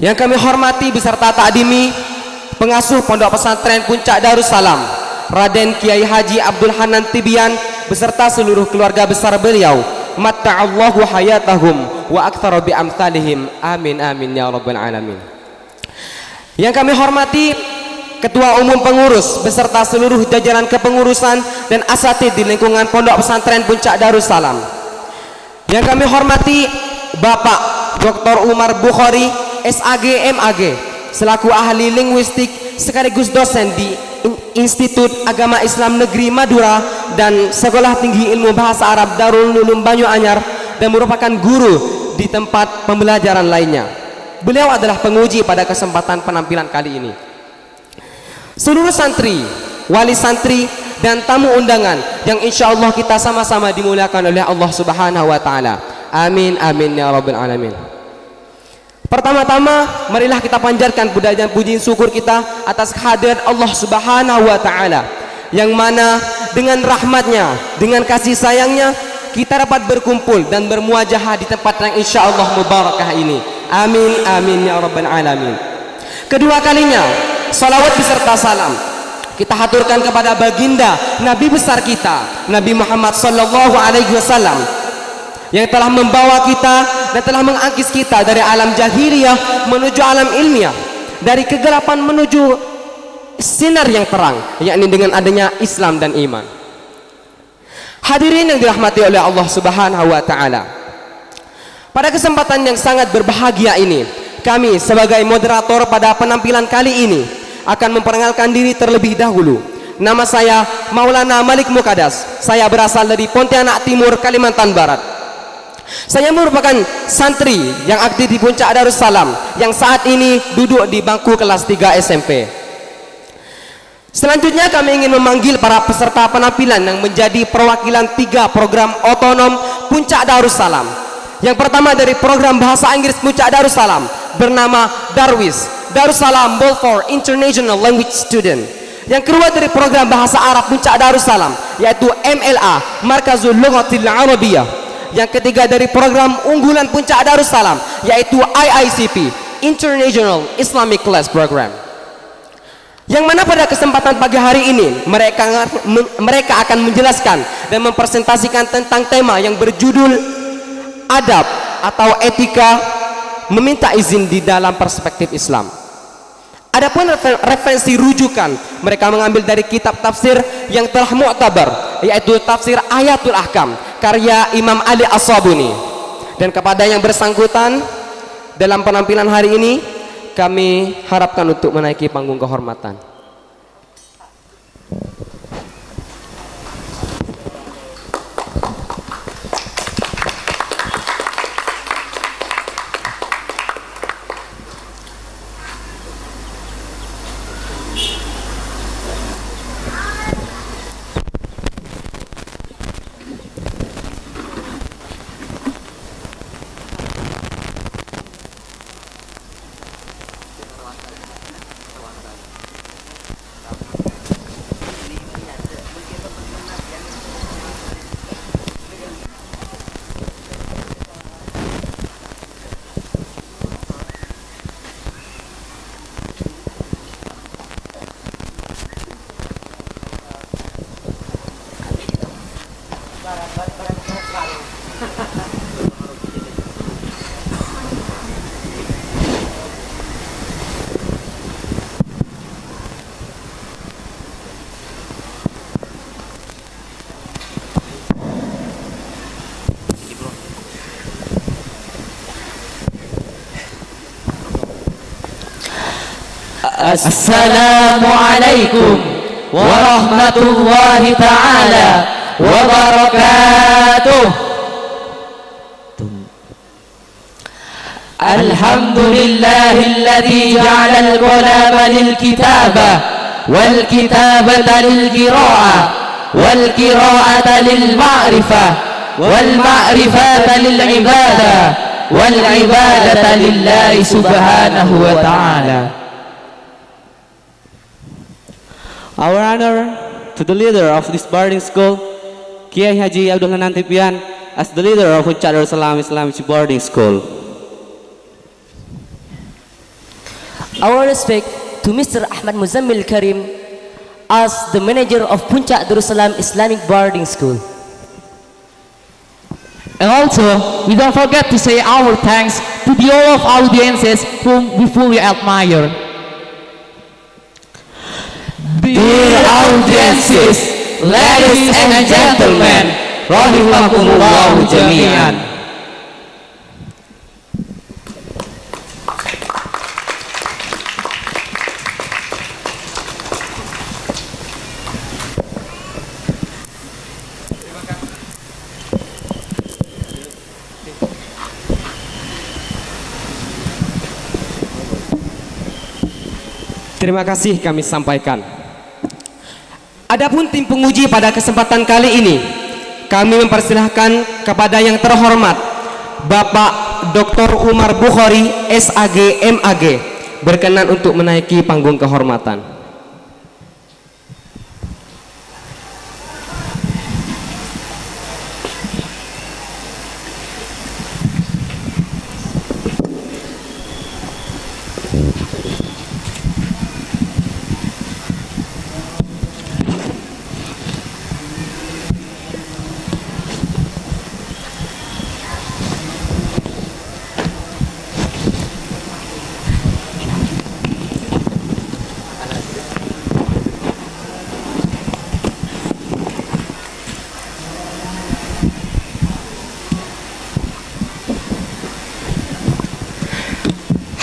Yang kami hormati beserta takdimi pengasuh Pondok Pesantren Puncak Darussalam Raden Kiai Haji Abdul Hanan Tibian beserta seluruh keluarga besar beliau, matta'allahu hayatahum wa aktsara bi amsalihim, amin amin ya rabbal alamin. Yang kami hormati Ketua Umum Pengurus beserta seluruh jajaran kepengurusan dan asatid di lingkungan Pondok Pesantren Puncak Darussalam. Yang kami hormati Bapak Dr. Umar Bukhari SAG MAG selaku ahli linguistik sekaligus dosen di Institut Agama Islam Negeri Madura dan Sekolah Tinggi Ilmu Bahasa Arab Darul Ulum Banyu-Anyar dan merupakan guru di tempat pembelajaran lainnya. Beliau adalah penguji pada kesempatan penampilan kali ini. Seluruh santri, wali santri dan tamu undangan yang insya Allah kita sama-sama dimuliakan oleh Allah Subhanahu wa taala. Amin amin ya rabbal alamin. Pertama-tama marilah kita panjatkan puja dan puji syukur kita atas kehadiran Allah Subhanahu wa taala yang mana dengan rahmatnya, dengan kasih sayangnya kita dapat berkumpul dan bermuajahah di tempat yang insya Allah mubarakah ini. Amin amin ya rabbal alamin. Kedua kalinya salawat beserta salam kita haturkan kepada baginda Nabi besar kita Nabi Muhammad sallallahu alaihi wasallam yang telah membawa kita dan telah mengangkis kita dari alam jahiliyah menuju alam ilmiah, dari kegelapan menuju sinar yang terang, yakni dengan adanya Islam dan iman. Hadirin yang dirahmati oleh Allah Subhanahu wa taala, pada kesempatan yang sangat berbahagia ini kami sebagai moderator pada penampilan kali ini akan memperkenalkan diri terlebih dahulu. Nama saya Maulana Malik Mukadas. Saya berasal dari Pontianak Timur, Kalimantan Barat. Saya merupakan santri yang aktif di Puncak Darussalam yang saat ini duduk di bangku kelas 3 SMP. Selanjutnya kami ingin memanggil para peserta penampilan yang menjadi perwakilan 3 program otonom Puncak Darussalam. Yang pertama dari program bahasa Inggris Puncak Darussalam bernama Darwis, Darussalam Bowl for International Language Student. Yang kedua dari program bahasa Arab Puncak Darussalam yaitu MLA, Markazul Lughatil Arabiyah. Yang ketiga dari program unggulan Puncak Darussalam yaitu IICP, International Islamic Class Program. Yang mana pada kesempatan pagi hari ini mereka akan menjelaskan dan mempresentasikan tentang tema yang berjudul adab atau etika meminta izin di dalam perspektif Islam. Adapun referensi rujukan mereka mengambil dari kitab tafsir yang telah mu'tabar yaitu tafsir Ayatul Ahkam karya Imam Ali As-Sabuni. Dan kepada yang bersangkutan dalam penampilan hari ini kami harapkan untuk menaiki panggung kehormatan. السلام عليكم ورحمة الله تعالى وبركاته. الحمد لله الذي جعل القلم للكتابة والكتابة للقراءة والقراءة للمعرفة والمعرفة للعبادة والعبادة لله سبحانه وتعالى. Our honor to the leader of this boarding school, Kiai Haji Abdul Hanan Tipian, as the leader of Puncak Darussalam Islamic Boarding School. Our respect to Mr. Ahmad Muzammil Karim as the manager of Puncak Darussalam Islamic Boarding School. And also, we don't forget to say our thanks to the all of audiences whom we fully admire. Dear audiences, ladies and gentlemen, rahimakumullah jami'an. Terima kasih kami sampaikan. Adapun tim penguji pada kesempatan kali ini, kami mempersilahkan kepada yang terhormat Bapak Dr. Umar Bukhari SAG MAG berkenan untuk menaiki panggung kehormatan.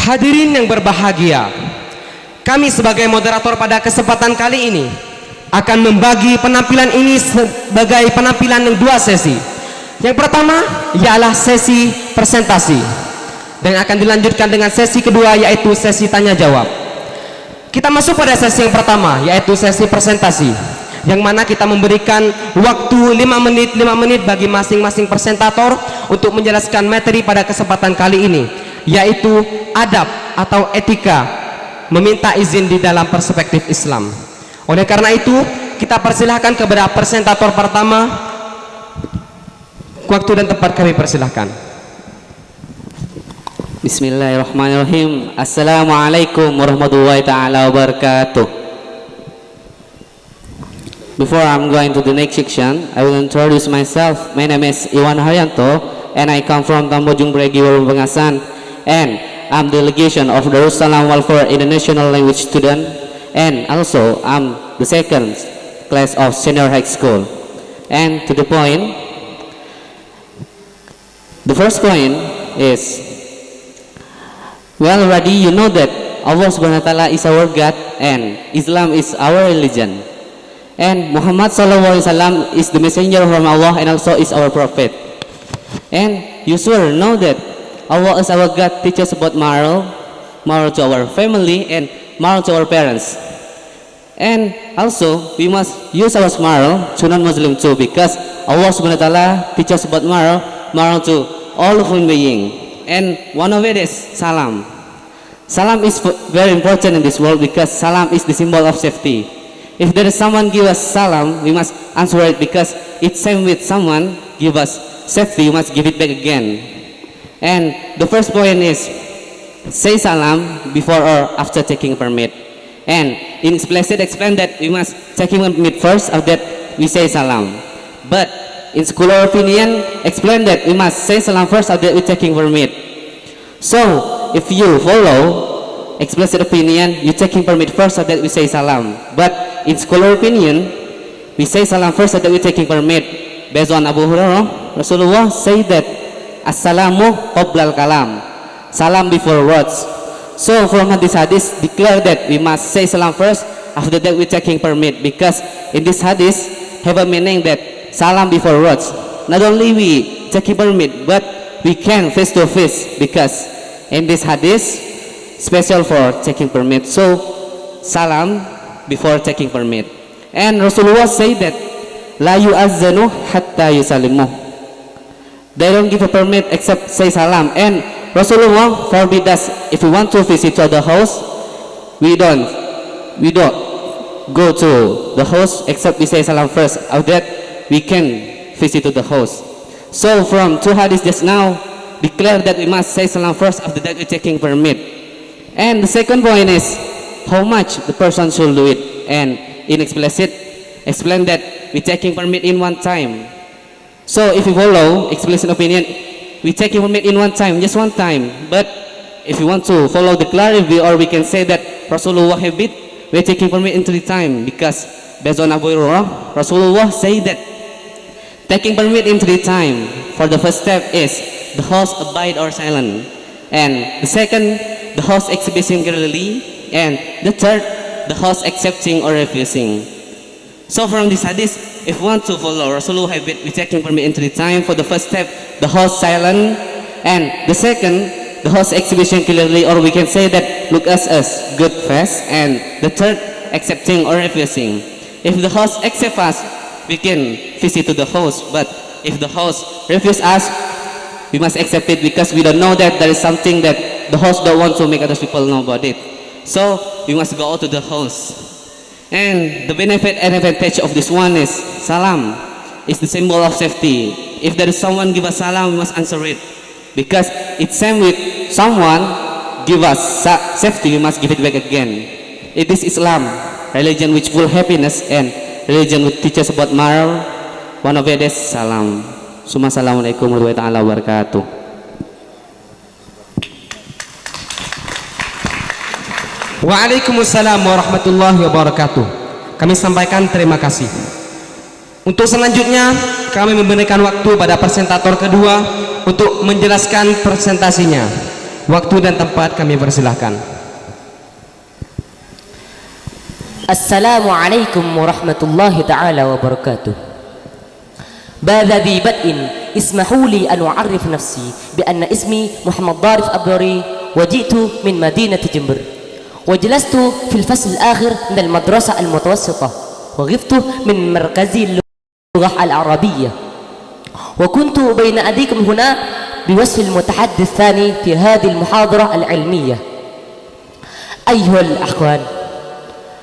Hadirin yang berbahagia, kami sebagai moderator pada kesempatan kali ini akan membagi penampilan ini sebagai penampilan yang dua sesi. Yang pertama ialah sesi presentasi dan akan dilanjutkan dengan sesi kedua yaitu sesi tanya jawab. Kita masuk pada sesi yang pertama yaitu sesi presentasi, yang mana kita memberikan waktu 5 menit bagi masing-masing presentator untuk menjelaskan materi pada kesempatan kali ini, yaitu adab atau etika meminta izin di dalam perspektif Islam. Oleh karena itu, kita persilahkan kepada presentator pertama. Waktu dan tempat kami persilahkan. Bismillahirrahmanirrahim. Assalamualaikum warahmatullahi ta'ala wabarakatuh. Before I'm going to the next section, I will introduce myself. My name is Iwan Haryanto and I come from Tambojong Bregi, Pengasan, and I'm delegation of Darussalam Welfare International Language Student, and also I'm the second class of senior high school. And to the point, the first point is, well, already you know that Allah Subhanahu wa Ta'ala is our God and Islam is our religion, and Muhammad Sallallahu Alaihi Wasallam is the messenger from Allah and also is our prophet. And you sure know that Allah is our God, teach us about moral to our family and moral to our parents. And also we must use our moral to non-Muslim too, because Allah Subhanahu wa Ta'ala teach us about moral to all human being. And one of it is salam. Salam is very important in this world because salam is the symbol of safety. If there is someone give us salam, we must answer it because it's same with someone give us safety, you must give it back again. And the first point is say salam before or after taking permit. And in explicit explain that we must taking permit first, after that we say salam. But in scholar opinion explain that we must say salam first, after that we taking permit. So if you follow explicit opinion, you taking permit first, after that we say salam. But in scholar opinion, we say salam first, after that we taking permit. Based on Abu Hurairah, Rasulullah say that assalamu qoblal kalam, salam before words. So from this hadith declare that we must say salam first, after that we taking permit, because in this hadith have a meaning that salam before words. Not only we taking permit, but we can face to face, because in this hadith special for taking permit. So salam before taking permit. And Rasulullah say that la yu'azzanu hatta yusallimu. They don't give a permit except say salam. And Rasulullah forbid us, if we want to visit to the house, we don't go to the house except we say salam first. After that we can visit to the house. So from two hadiths just now declare that we must say salam first, after that we taking permit. And the second point is how much the person should do it. And in explicit explain that we taking permit in one time. So if you follow explicit opinion, we taking permit in one time, just one time. But if you want to follow the clarity, or we can say that Rasulullah habit, we're taking permit in 3 times, because based on Abu Hurairah, Rasulullah say that taking permit in 3 times. For the first step is the host abide or silent, and the second the host exhibiting clearly, and the third the host accepting or refusing. So from this hadith, if we want to follow Rasulullah habit, we taking permit in 3 times. For the first step, the host silent, and the second, the host exhibition clearly, or we can say that look at us good face, and the third, accepting or refusing. If the host accept us, we can visit to the host. But if the host refuse us, we must accept it, because we don't know that there is something that the host don't want to make other people know about it. So we must go out to the host. And the benefit and advantage of this one is salam is the symbol of safety. If there is someone give us salam, we must answer it, because it's same with someone give us safety, we must give it back again. It is Islam, religion which full happiness, and religion which teaches about moral. One of it is salam. Assalamualaikum warahmatullahi wabarakatuh. Waalaikumsalam warahmatullahi wabarakatuh. Kami sampaikan terima kasih. Untuk selanjutnya kami memberikan waktu pada presentator kedua untuk menjelaskan presentasinya. Waktu dan tempat kami persilahkan. Assalamualaikum warahmatullahi ta'ala wabarakatuh. Bada di bad'in ismahu li an u'arrif nafsi bi anna ismi Muhammad Darif Abdari wa ji'tu min madinati Jember. وجلست في الفصل الآخر من المدرسة المتوسطة وغفت من مركز اللغة العربية وكنت بين أيديكم هنا بوصف المتحدث الثاني في هذه المحاضرة العلمية. أيها الأخوان،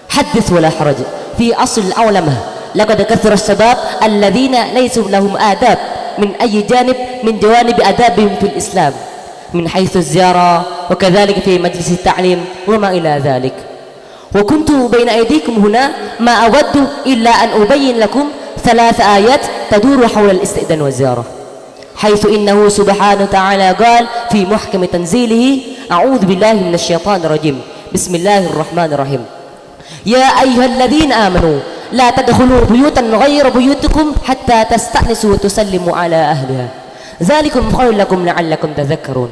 حدث ولا حرج. في أصل العولمة لقد كثر الشباب الذين ليسوا لهم آداب من أي جانب من جوانب آدابهم في الإسلام، من حيث الزيارة وكذلك في مجلس التعليم وما إلى ذلك. وكنت بين أيديكم هنا ما أود إلا أن أبين لكم 3 آيات تدور حول الاستئذان والزيارة، حيث إنه سبحانه وتعالى قال في محكم تنزيله: أعوذ بالله من الشيطان الرجيم، بسم الله الرحمن الرحيم، يا أيها الذين آمنوا لا تدخلوا بيوتا غير بيوتكم حتى تستأنسوا وتسلموا على أهلها، ذلكم خير لكم لعلكم تذكرون،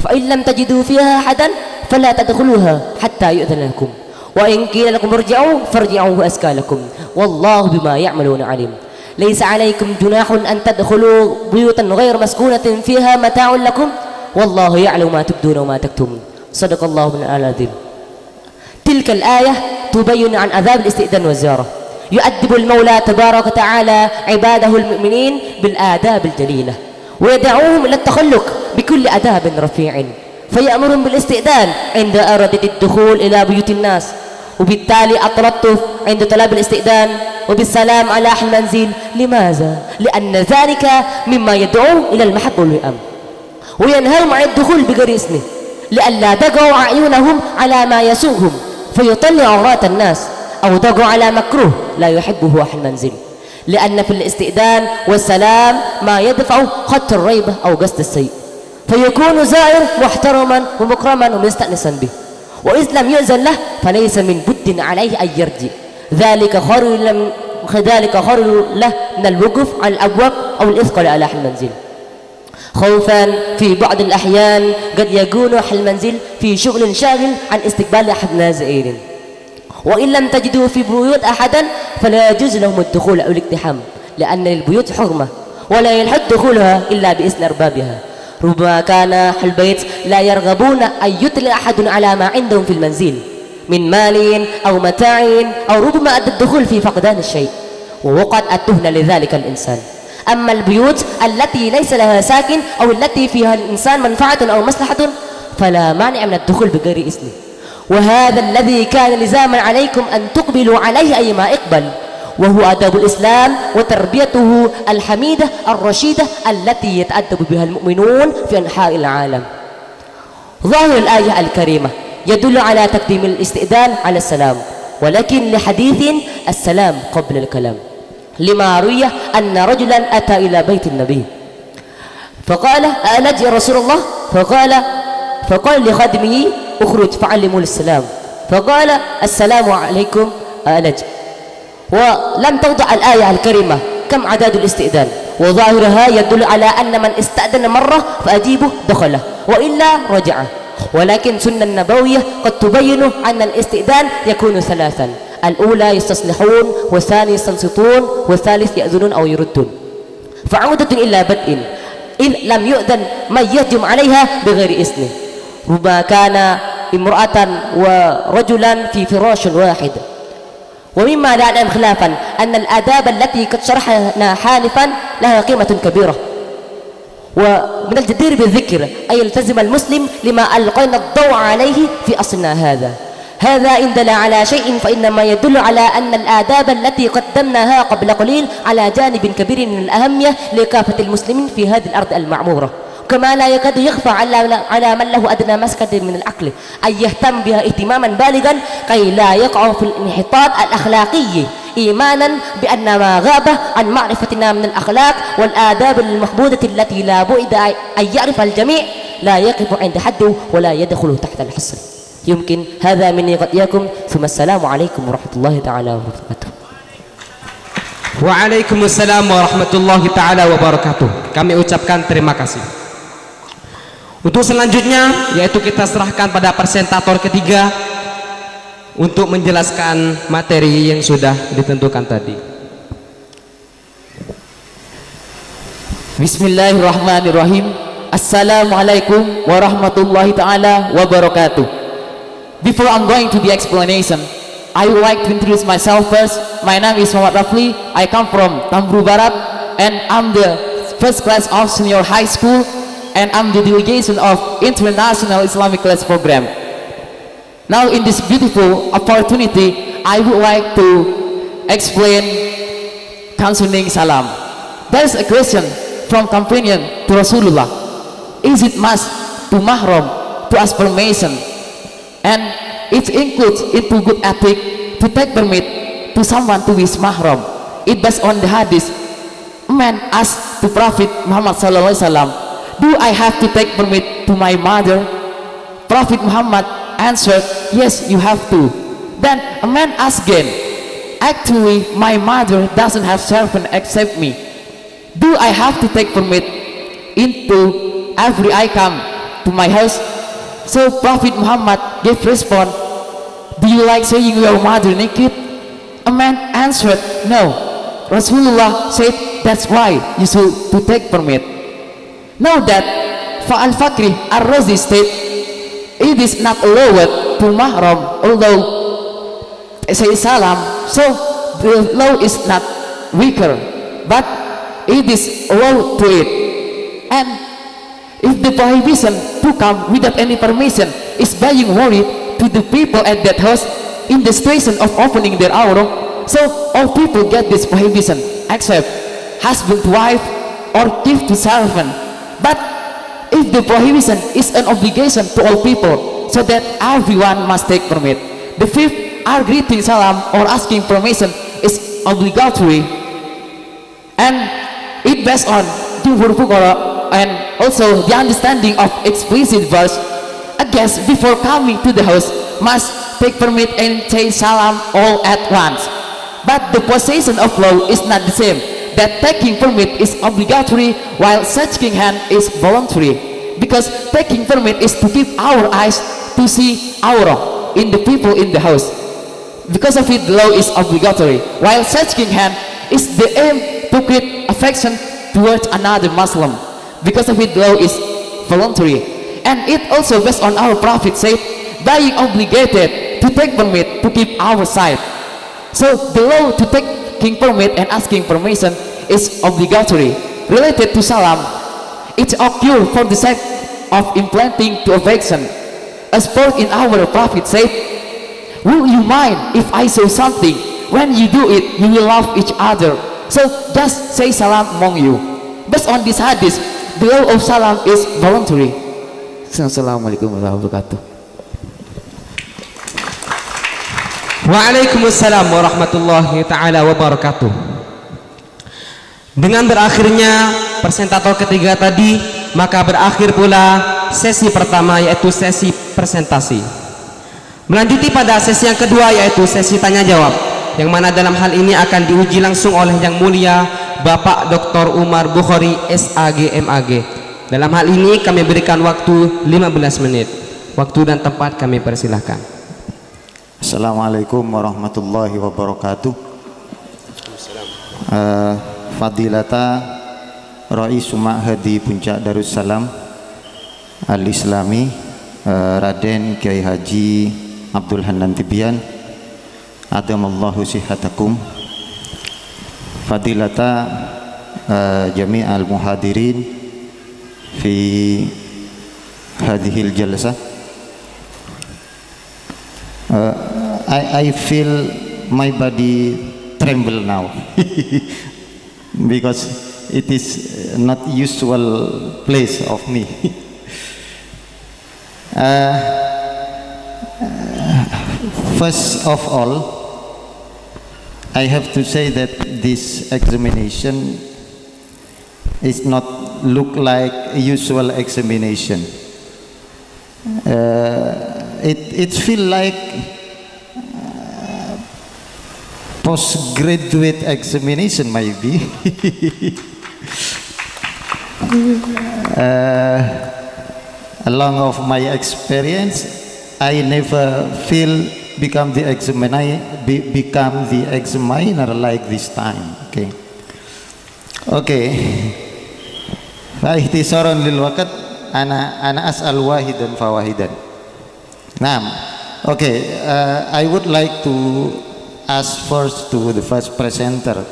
فإن لم تجدوا فيها أحدا فلا تدخلوها حتى يؤذن لكم، وإن قيل لكم ارجعوا فارجعوا أزكى لكم، والله بما يعملون عليم. ليس عليكم جناح أن تدخلوا بيوتا غير مسكونة فيها متاع لكم، والله يعلم ما تبدون وما تكتمون. صدق الله من العظيم. تلك الآية تبين عن عذاب الاستئذان والزيارة. يؤدب المولى تبارك وتعالى عباده المؤمنين بالآداب الجليلة، ويدعوهم إلى التخلق بكل آداب رفيع، فيأمرهم بالاستئذان عند إرادة الدخول إلى بيوت الناس، وبالتالي التلطف عند طلب الاستئذان، وبالسلام على أهل المنزل. لماذا؟ لأن ذلك مما يدعو إلى المحبة والوئام، وينهاهم عن الدخول بغير اسمه لئلا تقعوا أعينهم على ما يسوءهم فيطلع عورات الناس، أو تقعوا على مكروه لا يحبه أهل المنزل، لأن في الاستئذان والسلام ما يدفع خط الريبة أو قصد السيء، فيكون زائر محترما ومكرما ومستأنسا به، وإذ لم يؤذن له فليس من بد عليه أن يرجع، ذلك خير له من الوقوف على الأبواب أو الإثقال على أهل المنزل. خوفا في بعض الأحيان قد يكون أهل المنزل في شغل شاغل عن استقبال أحد النازئين، وإن لم تجدوا في بيوت أحدا فلا يجوز لهم الدخول أو الاقتحام، لأن للبيوت حرمة ولا يلحق دخولها إلا بإذن أربابها. ربما كان أهل البيت لا يرغبون أن يطلع أحد على ما عندهم في المنزل من مال أو متاع، أو ربما أدى الدخول في فقدان الشيء ووقعت التهنة لذلك الإنسان. أما البيوت التي ليس لها ساكن أو التي فيها الإنسان منفعة أو مصلحة فلا مانع من الدخول بغير إذنه، وهذا الذي كان لزاما عليكم أن تقبلوا عليه أيما إقبل، وهو أدب الإسلام وتربيته الحميدة الرشيدة التي يتأدب بها المؤمنون في أنحاء العالم. ظاهر الآية الكريمة يدل على تقديم الاستئذان على السلام، ولكن لحديث السلام قبل الكلام، لما روي أن رجلا أتى إلى بيت النبي فقال: ألج يا رسول الله؟ فقال لخادمه: اخرج فعلموا السلام. فقال: السلام عليكم ألج. ولم توضع الآية الكريمة كم عدد الاستئذان، وظاهرها يدل على أن من استأذن مرة فأجيبه دخله وإلا رجعه، ولكن سنة النبوية قد تبين أن الاستئذان يكون ثلاثا: الأولى يستصلحون، والثاني يستنصتون، والثالث يأذنون أو يردون. فعودة إلى بدء إذ لم يؤذن من يهجم عليها بغير إذنه، ربما كان امرأة ورجلا في فراش واحد. ومما لا نعلم خلافا أن الآداب التي قد شرحنا حالفا لها قيمة كبيرة، ومن الجدير بالذكر أن يلتزم المسلم لما ألقينا الضوء عليه في أصلنا هذا إن دل على شيء فإنما يدل على أن الآداب التي قدمناها قبل قليل على جانب كبير من الأهمية لكافة المسلمين في هذه الأرض المعمورة، كما لا يكاد يخفى على من له أدنى مسكة من العقل أن يهتم بها اهتماما بالغا كي لا يقع في الانحطاط الأخلاقي، إيمانا بأن ما غاب عن معرفتنا من الأخلاق والآداب المحمودة التي لا بد أن يعرفها الجميع لا يقف عند حده ولا يدخل تحت الحصر. يمكن هذا مني قد ثم السلام عليكم ورحمة الله تعالى وبركاته. Waalaikumsalam warahmatullahi taala wabarakatuh. Kami ucapkan terima kasih. Untuk selanjutnya yaitu kita serahkan pada presentator ketiga untuk menjelaskan materi yang sudah ditentukan tadi. Bismillahirrahmanirrahim. Assalamualaikum warahmatullahi taala wabarakatuh. Before I'm going to the explanation, I would like to introduce myself first. My name is Muhammad Rafli. I come from Tambru Barat, and I'm the first class of senior high school, and I'm the delegation of International Islamic Class Program. Now, in this beautiful opportunity, I would like to explain concerning salam. There's a question from companion to Rasulullah: is it must to mahram to ask permission? And it includes into good ethic to take permit to someone to his mahram. It based on the hadith. A man asked the Prophet Muhammad sallallahu alaihi wasallam, "Do I have to take permit to my mother?" Prophet Muhammad answered, "Yes, you have to." Then a man asked again, "Actually, my mother doesn't have servant except me. Do I have to take permit into every I come to my house?" So Prophet Muhammad gave response, "Do you like seeing your mother naked?" A man answered, "No." Rasulullah said, "That's why you should to take permit." Now that Fa'al Fakri Ar-Razi state, it is not allowed to mahram although say salam, so the law is not weaker, but it is allowed to it. And if the prohibition to come without any permission is being worried to the people at that house in the situation of opening their aurat, so all people get this prohibition except husband, wife, or gift to servant. But if the prohibition is an obligation to all people, so that everyone must take permit. The fifth are greeting salam or asking permission is obligatory, and it based on Jumhur Fuqara and also the understanding of explicit verse. A guest before coming to the house must take permit and say salam all at once. But the possession of law is not the same. that taking permit is obligatory while shaking hand is voluntary, because taking permit is to keep our eyes to see aura in the people in the house. Because of it, the law is obligatory, while shaking hand is the aim to create affection towards another Muslim. Because of it, the law is voluntary, and it also based on our Prophet said, being obligated to take permit to keep our sight. So the law to taking permit and asking permission is obligatory. Related to salam, it occurs for the sake of implanting to affection, as both in our Prophet said, will you mind if I say something? When you do it, you will love each other. So just say salam among you. Based on this hadith, the law of salam is voluntary. Assalamualaikum warahmatullahi wabarakatuh. Waalaikumsalam warahmatullahi taala wabarakatuh. Dengan berakhirnya presentator ketiga tadi, maka berakhir pula sesi pertama, yaitu sesi presentasi. Melanjuti pada sesi yang kedua, yaitu sesi tanya jawab, yang mana dalam hal ini akan diuji langsung oleh Yang Mulia Bapak Dr. Umar Bukhari SAG MAG. Dalam hal ini kami berikan waktu 15 menit. Waktu dan tempat kami persilahkan. Assalamualaikum warahmatullahi wabarakatuh. Fadilata Rais Ma'hadi Puncak Darussalam Al-Islami, Raden Kiai Haji Abdul Hanan Tibian, adamallahu sihhatakum. Fadilata jami'al muhadirin fi hadhil jalsah. I feel my body tremble now because it is not usual place of me. First of all, I have to say that this examination is not look like a usual examination. It feel like postgraduate examination maybe. Along of my experience, I never feel become the examiner like this time. Okay. Ihtisaran lil waqt, ana as'al wahidan fawahidan. Okay, I would like to ask first to the first presenter.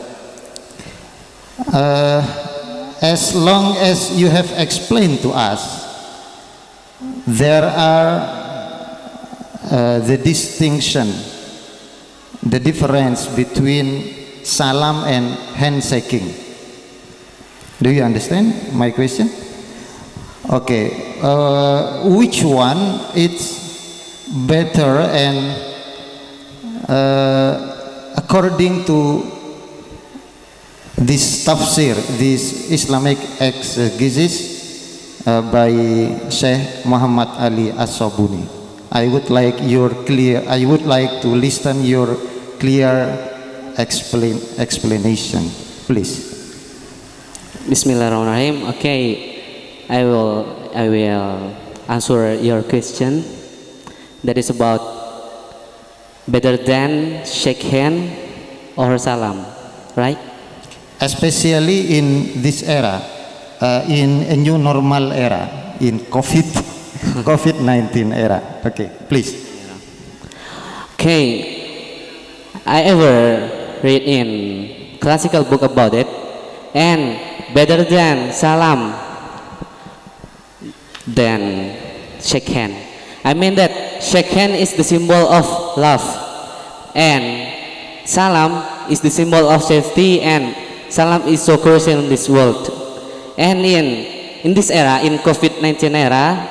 As long as you have explained to us, there are the distinction, the difference between salam and handshaking. Do you understand my question? Okay, which one it's better, and according to this tafsir, this Islamic exegesis by Sheikh Muhammad Ali As-Sabuni, I would like to listen your clear explanation, please. Bismillahirrahmanirrahim. Okay, I will answer your question. That is about better than shake hand or salam, right? Especially in this era, in a new normal era, in COVID-19 era. Okay, please. Okay, I ever read in classical book about it, and better than salam than shake hand. I mean that shake hand is the symbol of love, and salam is the symbol of safety, and salam is so crucial in this world. And in this era, in COVID-19 era,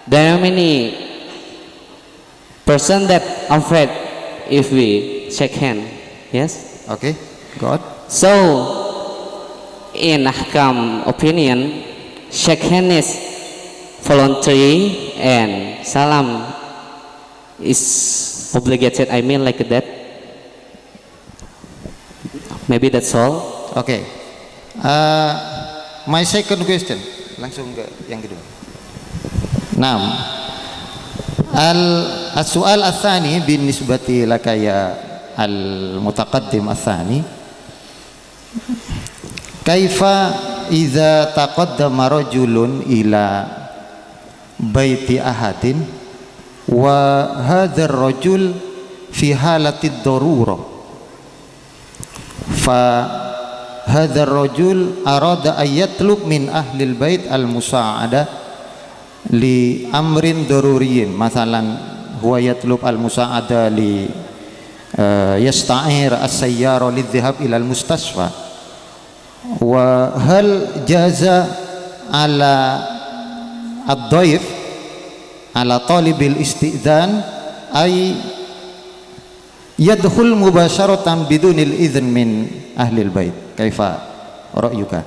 there are many person that afraid if we shake hand. Yes. Okay, God. So in Ahkam opinion, shake hand is voluntary and salam is obligated. I mean like that. Maybe that's all. Okay. My second question, langsung ke yang kedua. Naam. Al-su'al ats-tsani binisbati laka ya al-mutaqaddim ats-tsani. Kaifa idza taqaddama rajulun ila baiti ahadin wa hadzal rajul fi halati ad-darurah fa hadzal rajul arada an yatlub min ahli al-bait al-musa'ada li amrin daruriyin, masalan huwa yatlub al-musa'ada li yasta'ir as-sayyara lidhhab ila al-mustasfa, wa hal jaza ala ad-dhaif ala talibil isti'dzan ay yadkhul mubasharatan bidunil idzn min ahli al-bait. Kaifa ra'yuka?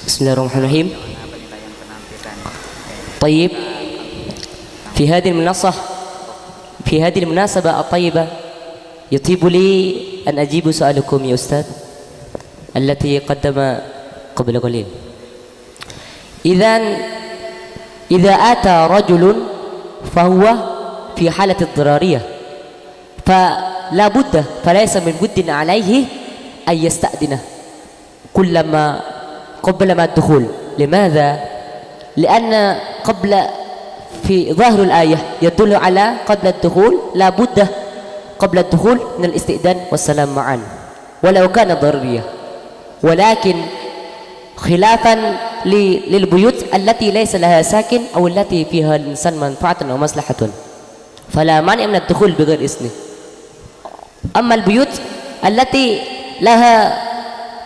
Bismillahirrahmanirrahim. طيب في هذه المناسبة الطيبة يطيب لي أن أجيب سؤالكم يا أستاذ التي قدم قبل قليل. إذا أتى رجل فهو في حالة اضطرارية فليس من بد عليه أن يستأذنه قبل ما الدخول. لماذا؟ لأن في ظاهر الآية يدل على قبل الدخول، لا بد قبل الدخول من الاستئذان والسلام معا ولو كان ضرورية، ولكن خلافا للبيوت التي ليس لها ساكن أو التي فيها الإنسان منفعة أو مصلحة فلا مانع من الدخول بغير إذنه. أما البيوت التي لها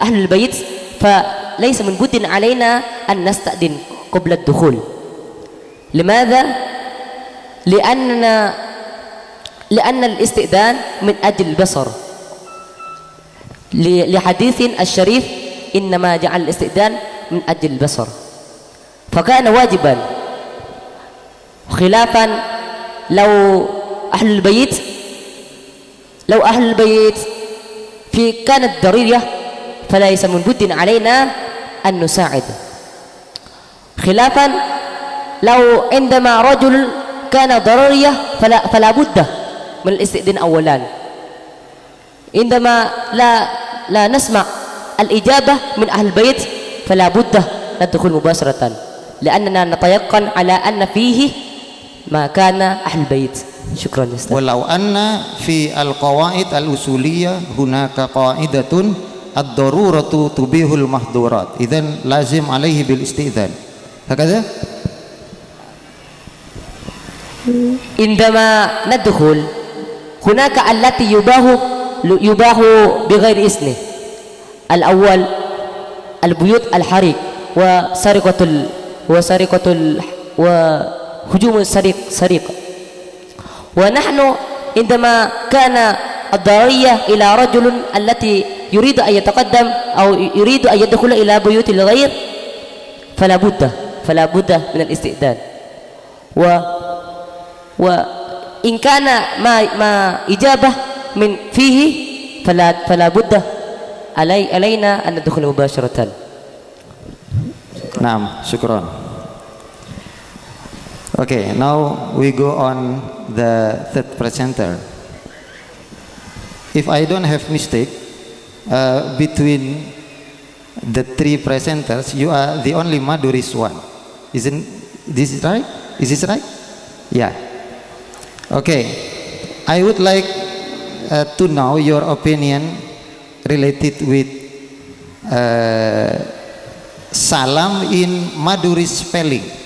أهل البيت فليس من بد علينا أن نستأذن قبل الدخول. لماذا؟ لأن الاستئذان من أجل البصر، لحديث الشريف إنما جعل الاستئذان من أجل البصر، فكان واجبا. خلافا لو أهل البيت كانت ضرورية فليس من بد علينا أن نساعد. خلافا لو عندما رجل كان ضرورية فلا بد من الاستئذان أولا. عندما لا نسمع الإجابة من أهل البيت فلا بد ندخل مباشرة، لأننا نتيقن على أن فيه ما كان أهل البيت. شكرا يا أستاذ. ولو أن في القواعد الأصولية هناك قاعدة الضرورة تبيح المحظورات، إذن لازم عليه بالاستئذان. هكذا؟ عندما ندخل هناك التي يباح بغير إذنه. الأول البيوت الحريق وهجوم السرقة. ونحن عندما كان الضرورية إلى رجل التي يريد أن يتقدم أو يريد أن يدخل إلى بيوت الغير فلا بد من الاستئذان. وإن كان ما إجابة من فيه فلا بد علينا أن ندخل مباشرة. Naam, syukran. Okay, now we go on the third presenter. If I don't have mistake, between the three presenters, you are the only Maduris one. Isn't this right? Is this right? Yeah. Okay. I would like to know your opinion related with salam in Maduri spelling.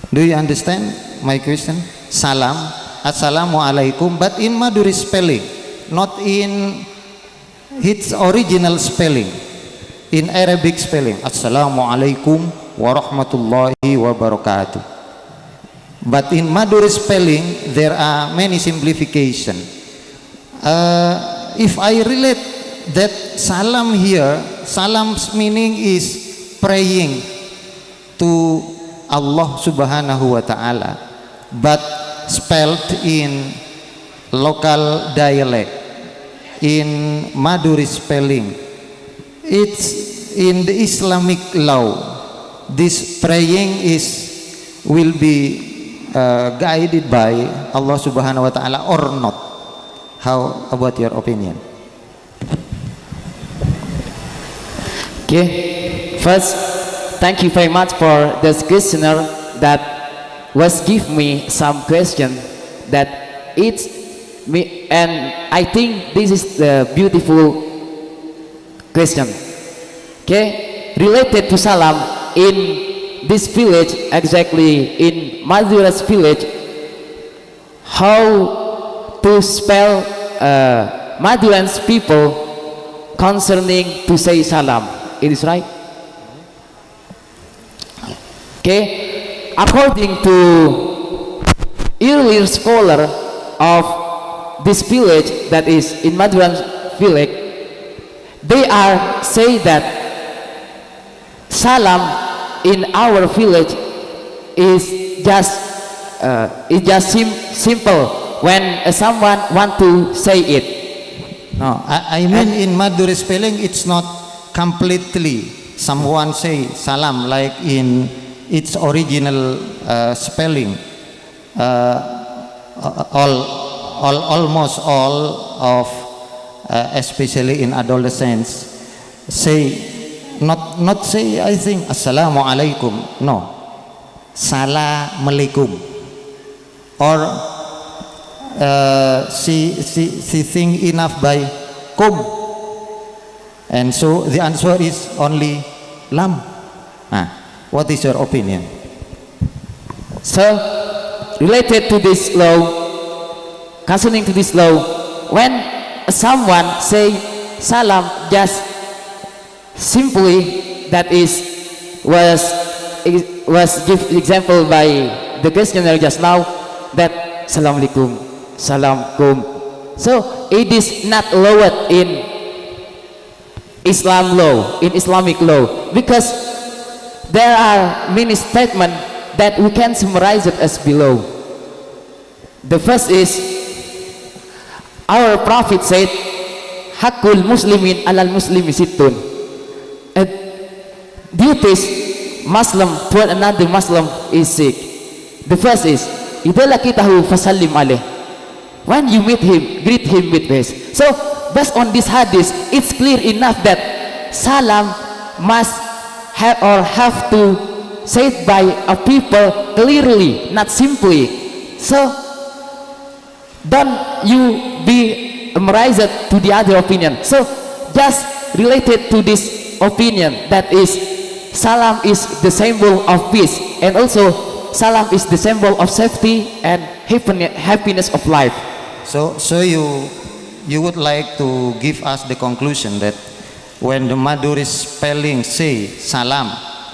Do you understand my question? Salam, assalamu alaikum, but in Maduri spelling, not in its original spelling, in Arabic spelling. Assalamu alaikum warahmatullahi wabarakatuh. But in Maduri spelling, there are many simplification. If I relate that salam here, salam's meaning is praying to Allah subhanahu wa ta'ala, but spelled in local dialect. in Maduri spelling. It's in the Islamic law. This praying will be guided by Allah Subhanahu wa Ta'ala or not. How about your opinion? Okay, first, thank you very much for this questioner that was give me some question that it's me, and I think this is the beautiful question. Okay, related to salam in this village, exactly in Madura's village, how to spell Maduran's people concerning to say salam. It is right. Okay, according to earlier scholar of this village, that is in Maduran's village, they are say that salam in our village is just simple when someone want to say it. No, I mean in Maduri spelling it's not completely someone say salam like in its original spelling. Almost all of especially in adolescents say not say I think assalamu alaikum, no, salamalikum, or she think enough by kum, and so the answer is only lam. What is your opinion? So related to this law, concerning to this law, when someone say salam just simply, that is was give example by the questioner just now, that assalamualaikum, salamkum. So it is not allowed in Islam law, in Islamic law, because there are many statements that we can summarize it as below. The first is, our Prophet said, hakul muslimin alal muslimi sittun. Duties Muslim to another Muslim is sick. The first is, idza laqitahu fasallim alaih. When you meet him, greet him with peace. So based on this hadith, it's clear enough that salam must have to say it by a people clearly, not simply. So don't you be memorized to the other opinion. So just related to this opinion, that is salam is the symbol of peace, and also salam is the symbol of safety and happiness of life. So you would like to give us the conclusion that when the Maduri spelling say salam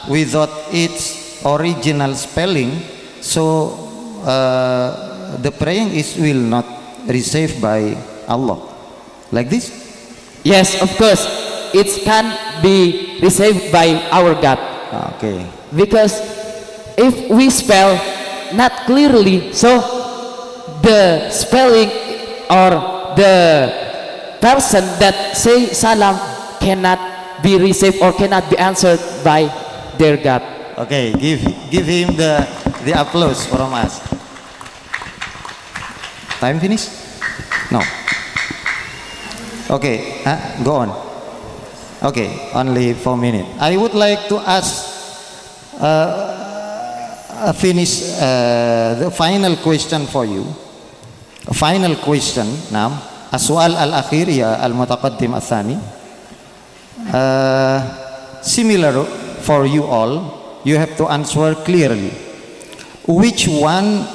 without its original spelling, so the praying will not received by Allah, like this? Yes, of course, it can be received by our God. Okay. Because if we spell not clearly, so the spelling or the person that say salam cannot be received or cannot be answered by their God. Okay, give him the applause from us. Time finish? No. Okay, go on. Okay, only 4 minutes. I would like to ask finish the final question for you. A final question now. As-su'al al-akhir ya al-mutaqaddim al-thani. Similar for you all, you have to answer clearly. Which one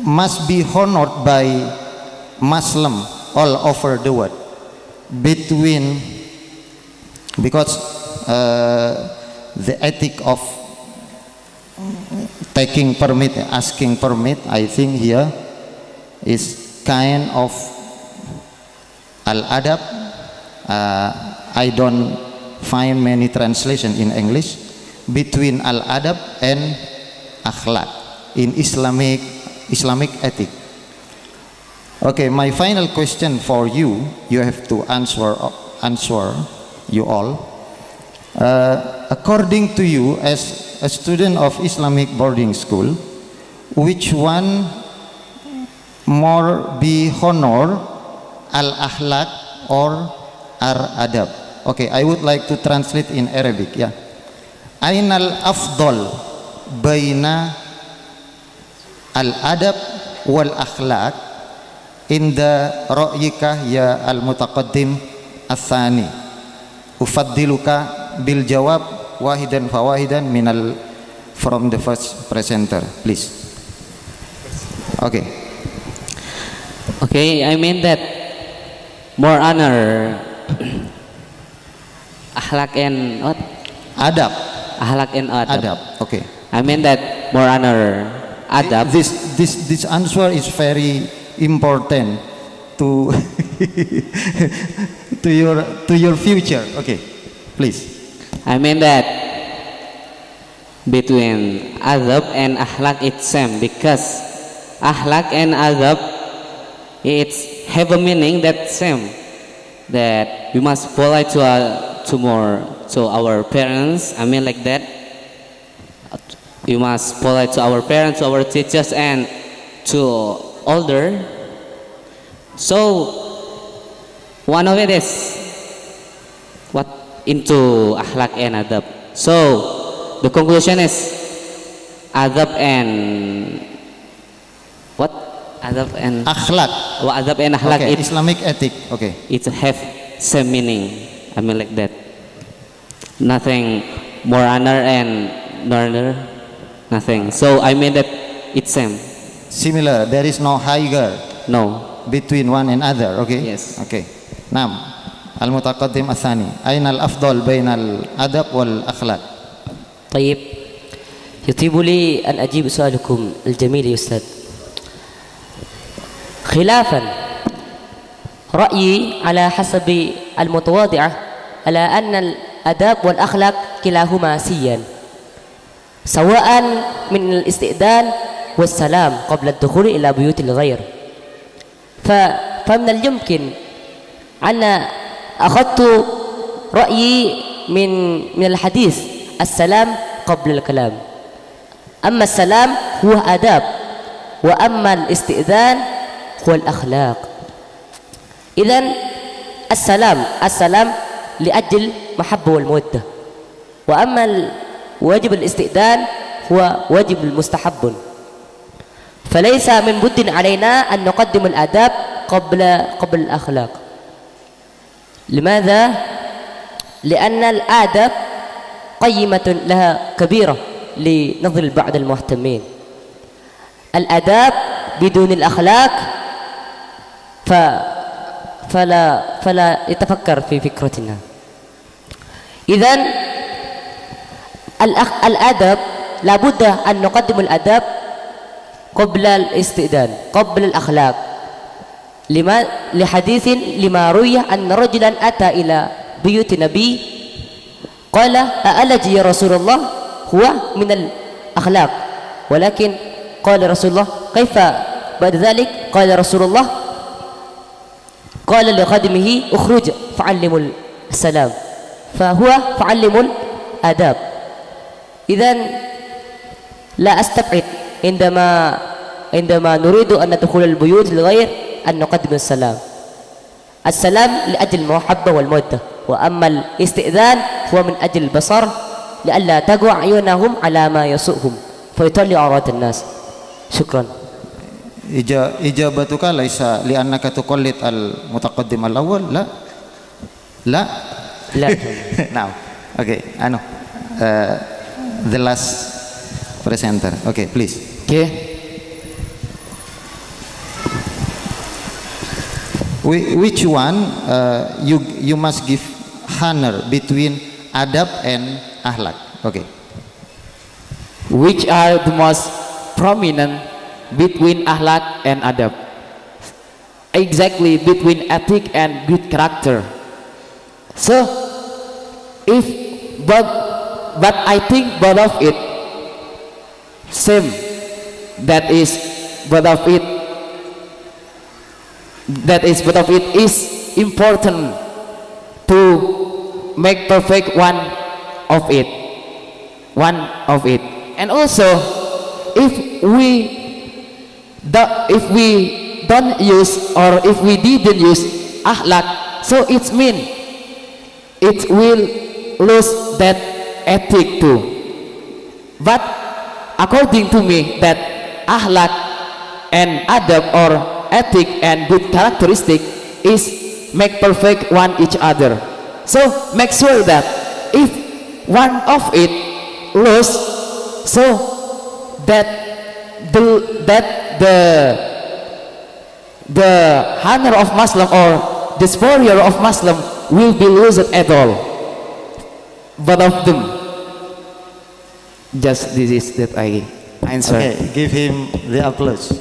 must be honored by Muslim all over the world? Because the ethic of taking permit, asking permit, I think here is kind of al-adab. I don't find many translation in English between al-adab and akhlaq in Islamic ethic. Okay, my final question for you, you have to answer you all. According to you, as a student of Islamic boarding school, which one more be honor, al-akhlaq or ar-adab? Okay, I would like to translate in Arabic. Yeah. Ainal afdal baina al-adab wal akhlaq inda ra'yika ya al-mutaqaddim ats-tsani. Ufaddiluka bil jawab wahidan fawahidan minal from the first presenter, please. Okay. Okay, I mean that more honor akhlak and what? Adab. Akhlak and adab. Adab. Okay. I mean that more honor adab. This answer is very important to to your future. Okay, please. I mean that between adab and akhlak it's same, because akhlak and adab it's have a meaning that same, that we must follow to our parents. I mean like that. We must follow to our parents, to our teachers, and to older. So one of it is what into akhlak and adab. So the conclusion is adab and what? Adab and Akhlak. adab and akhlak. Okay, It Islamic ethic. Okay. it have same meaning. I mean like that. Nothing more honor and honor. Nothing. So I mean that it's same. Similar. There is no higher No. between one and other. Okay. Yes. Okay. Nam. Al-mutaqaddim ats-tsani. Aina al-afdal baina al-adab wal akhlaq? طيب يطيب لي أن أجيب سؤالكم الجميل يا أستاذ. خلافا رأيي على حسب المتواضعة على أن الأداب والأخلاق كلاهما سيان، سواء من الاستئذان والسلام قبل الدخول إلى بيوت الغير. فمن الممكن أن أخذت رأيي من الحديث السلام قبل الكلام. أما السلام هو آداب، وأما الاستئذان هو الأخلاق. إذن السلام لأجل محبة والمودة، وأما واجب الاستئذان هو واجب المستحب. فليس من بد علينا أن نقدم الآداب قبل الأخلاق. لماذا؟ لأن الآداب قيمة لها كبيرة لنظر بعض المهتمين. الآداب بدون الأخلاق فلا يتفكر في فكرتنا. إذن الآداب لابد أن نقدم الآداب قبل الاستئذان، قبل الأخلاق. لحديث لما روي أن رجلا أتى إلى بيوت النبي قال أألج يا رسول الله؟ هو من الأخلاق، ولكن قال رسول الله كيف بعد ذلك؟ قال رسول الله قال لخادمه اخرج فعلم السلام، فهو فعلم الآداب. إذن لا أستبعد عندما نريد أن ندخل البيوت للغير أن نقدم السلام لأجل المحبة والمودة، وأما الاستئذان هو من أجل البصر لئلا تقع عيونهم على ما يسوءهم فيطلع عورات الناس. شكرا. Ijabatuka laisa li'annaka tuqallid al-mutaqaddim al-awwal? La. لا. Now. Okay, the last presenter. Okay, please. Okay. Which one you must give honor between adab and akhlak? Okay. Which are the most prominent between akhlak and adab? Exactly, between ethic and good character. So, but I think both of it same. That is, both of it that is both of it is important to make perfect one of it. And also, if we don't use, or if we didn't use akhlak, so it mean it will lose that ethic too. But according to me, that akhlak and adab, or ethic and good characteristic, is make perfect one each other. So make sure that if one of it lose, so that the honor of Muslim, or the superior of Muslim, will be lost at all. Both of them. Just this is that I answer. Okay, give him the applause.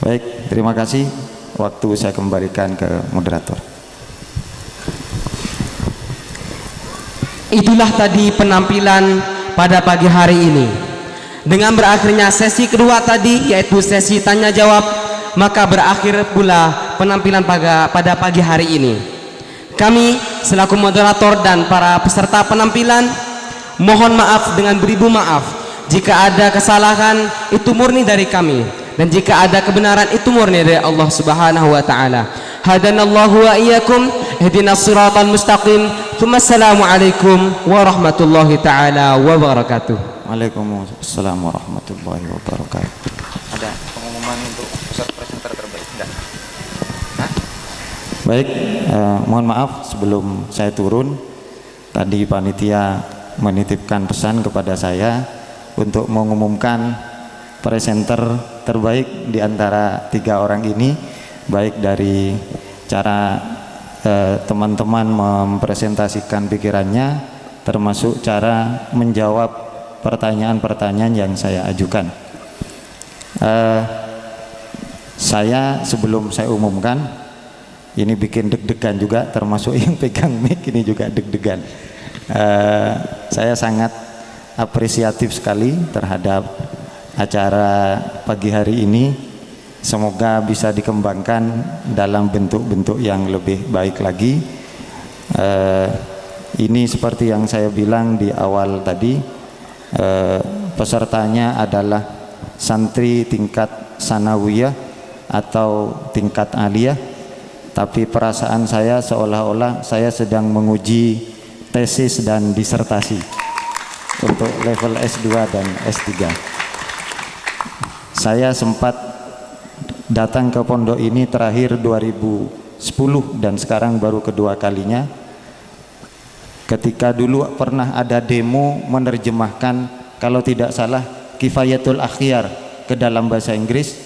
Baik, terima kasih. Waktu saya kembalikan ke moderator. Itulah tadi penampilan pada pagi hari ini. Dengan berakhirnya sesi kedua tadi, yaitu sesi tanya jawab, maka berakhir pula penampilan pada pagi hari ini. Kami selaku moderator dan para peserta penampilan mohon maaf dengan beribu maaf. Jika ada kesalahan, itu murni dari kami, dan jika ada kebenaran, itu murni dari Allah Subhanahu wa taala. Hadanallahu wa iyyakum ihdinas siratal mustaqim. Assalamualaikum warahmatullahi taala wabarakatuh. Waalaikumsalam warahmatullahi wabarakatuh. Ada pengumuman untuk pusat presenter terbaik? Enggak? Baik, mohon maaf sebelum saya turun, tadi panitia menitipkan pesan kepada saya untuk mengumumkan presenter terbaik di antara 3 orang ini, baik dari cara teman-teman mempresentasikan pikirannya, termasuk cara menjawab pertanyaan-pertanyaan yang saya ajukan. Saya sebelum saya umumkan, ini bikin deg-degan juga, termasuk yang pegang mic ini juga deg-degan. Saya sangat apresiatif sekali terhadap acara pagi hari ini. Semoga bisa dikembangkan dalam bentuk-bentuk yang lebih baik lagi. Ini seperti yang saya bilang di awal tadi, pesertanya adalah santri tingkat sanawiyah atau tingkat aliyah, tapi perasaan saya seolah-olah saya sedang menguji tesis dan disertasi untuk level S2 dan S3. Saya sempat datang ke pondok ini terakhir 2010 dan sekarang baru kedua kalinya. Ketika dulu pernah ada demo menerjemahkan, kalau tidak salah, Kifayatul Akhyar ke dalam bahasa Inggris,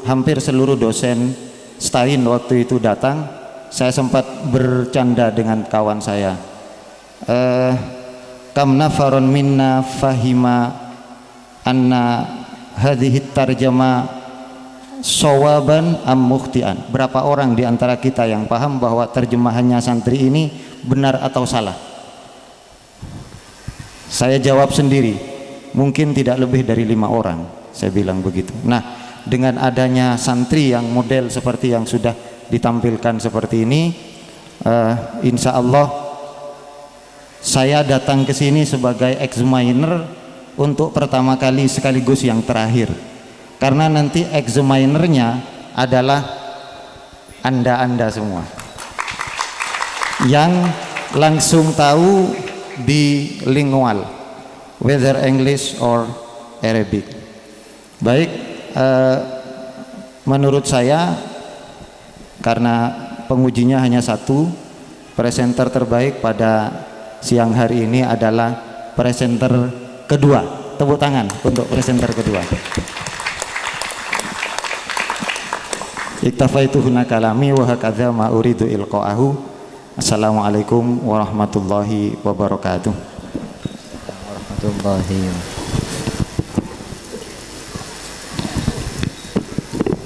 hampir seluruh dosen Stein waktu itu datang. Saya sempat bercanda dengan kawan saya, kam nafarun minna fahima anna hadhihi tarjama sawaban am mukhtian. Berapa orang di antara kita yang paham bahwa terjemahannya santri ini benar atau salah? Saya jawab sendiri, mungkin tidak lebih dari 5 orang. Saya bilang begitu. Nah, dengan adanya santri yang model seperti yang sudah ditampilkan seperti ini, insya Allah saya datang ke sini sebagai examiner untuk pertama kali sekaligus yang terakhir. Karena nanti examinernya adalah Anda semua yang langsung tahu bilingual, whether English or Arabic. Baik, menurut saya, karena pengujinya hanya 1, presenter terbaik pada siang hari ini adalah presenter kedua. Tepuk tangan untuk presenter kedua. Iktafaitu huna kalami wa hakadza ma uridu ilqa'ahu. Assalamualaikum warahmatullahi wabarakatuh. Warahmatullahi wabarakatuh.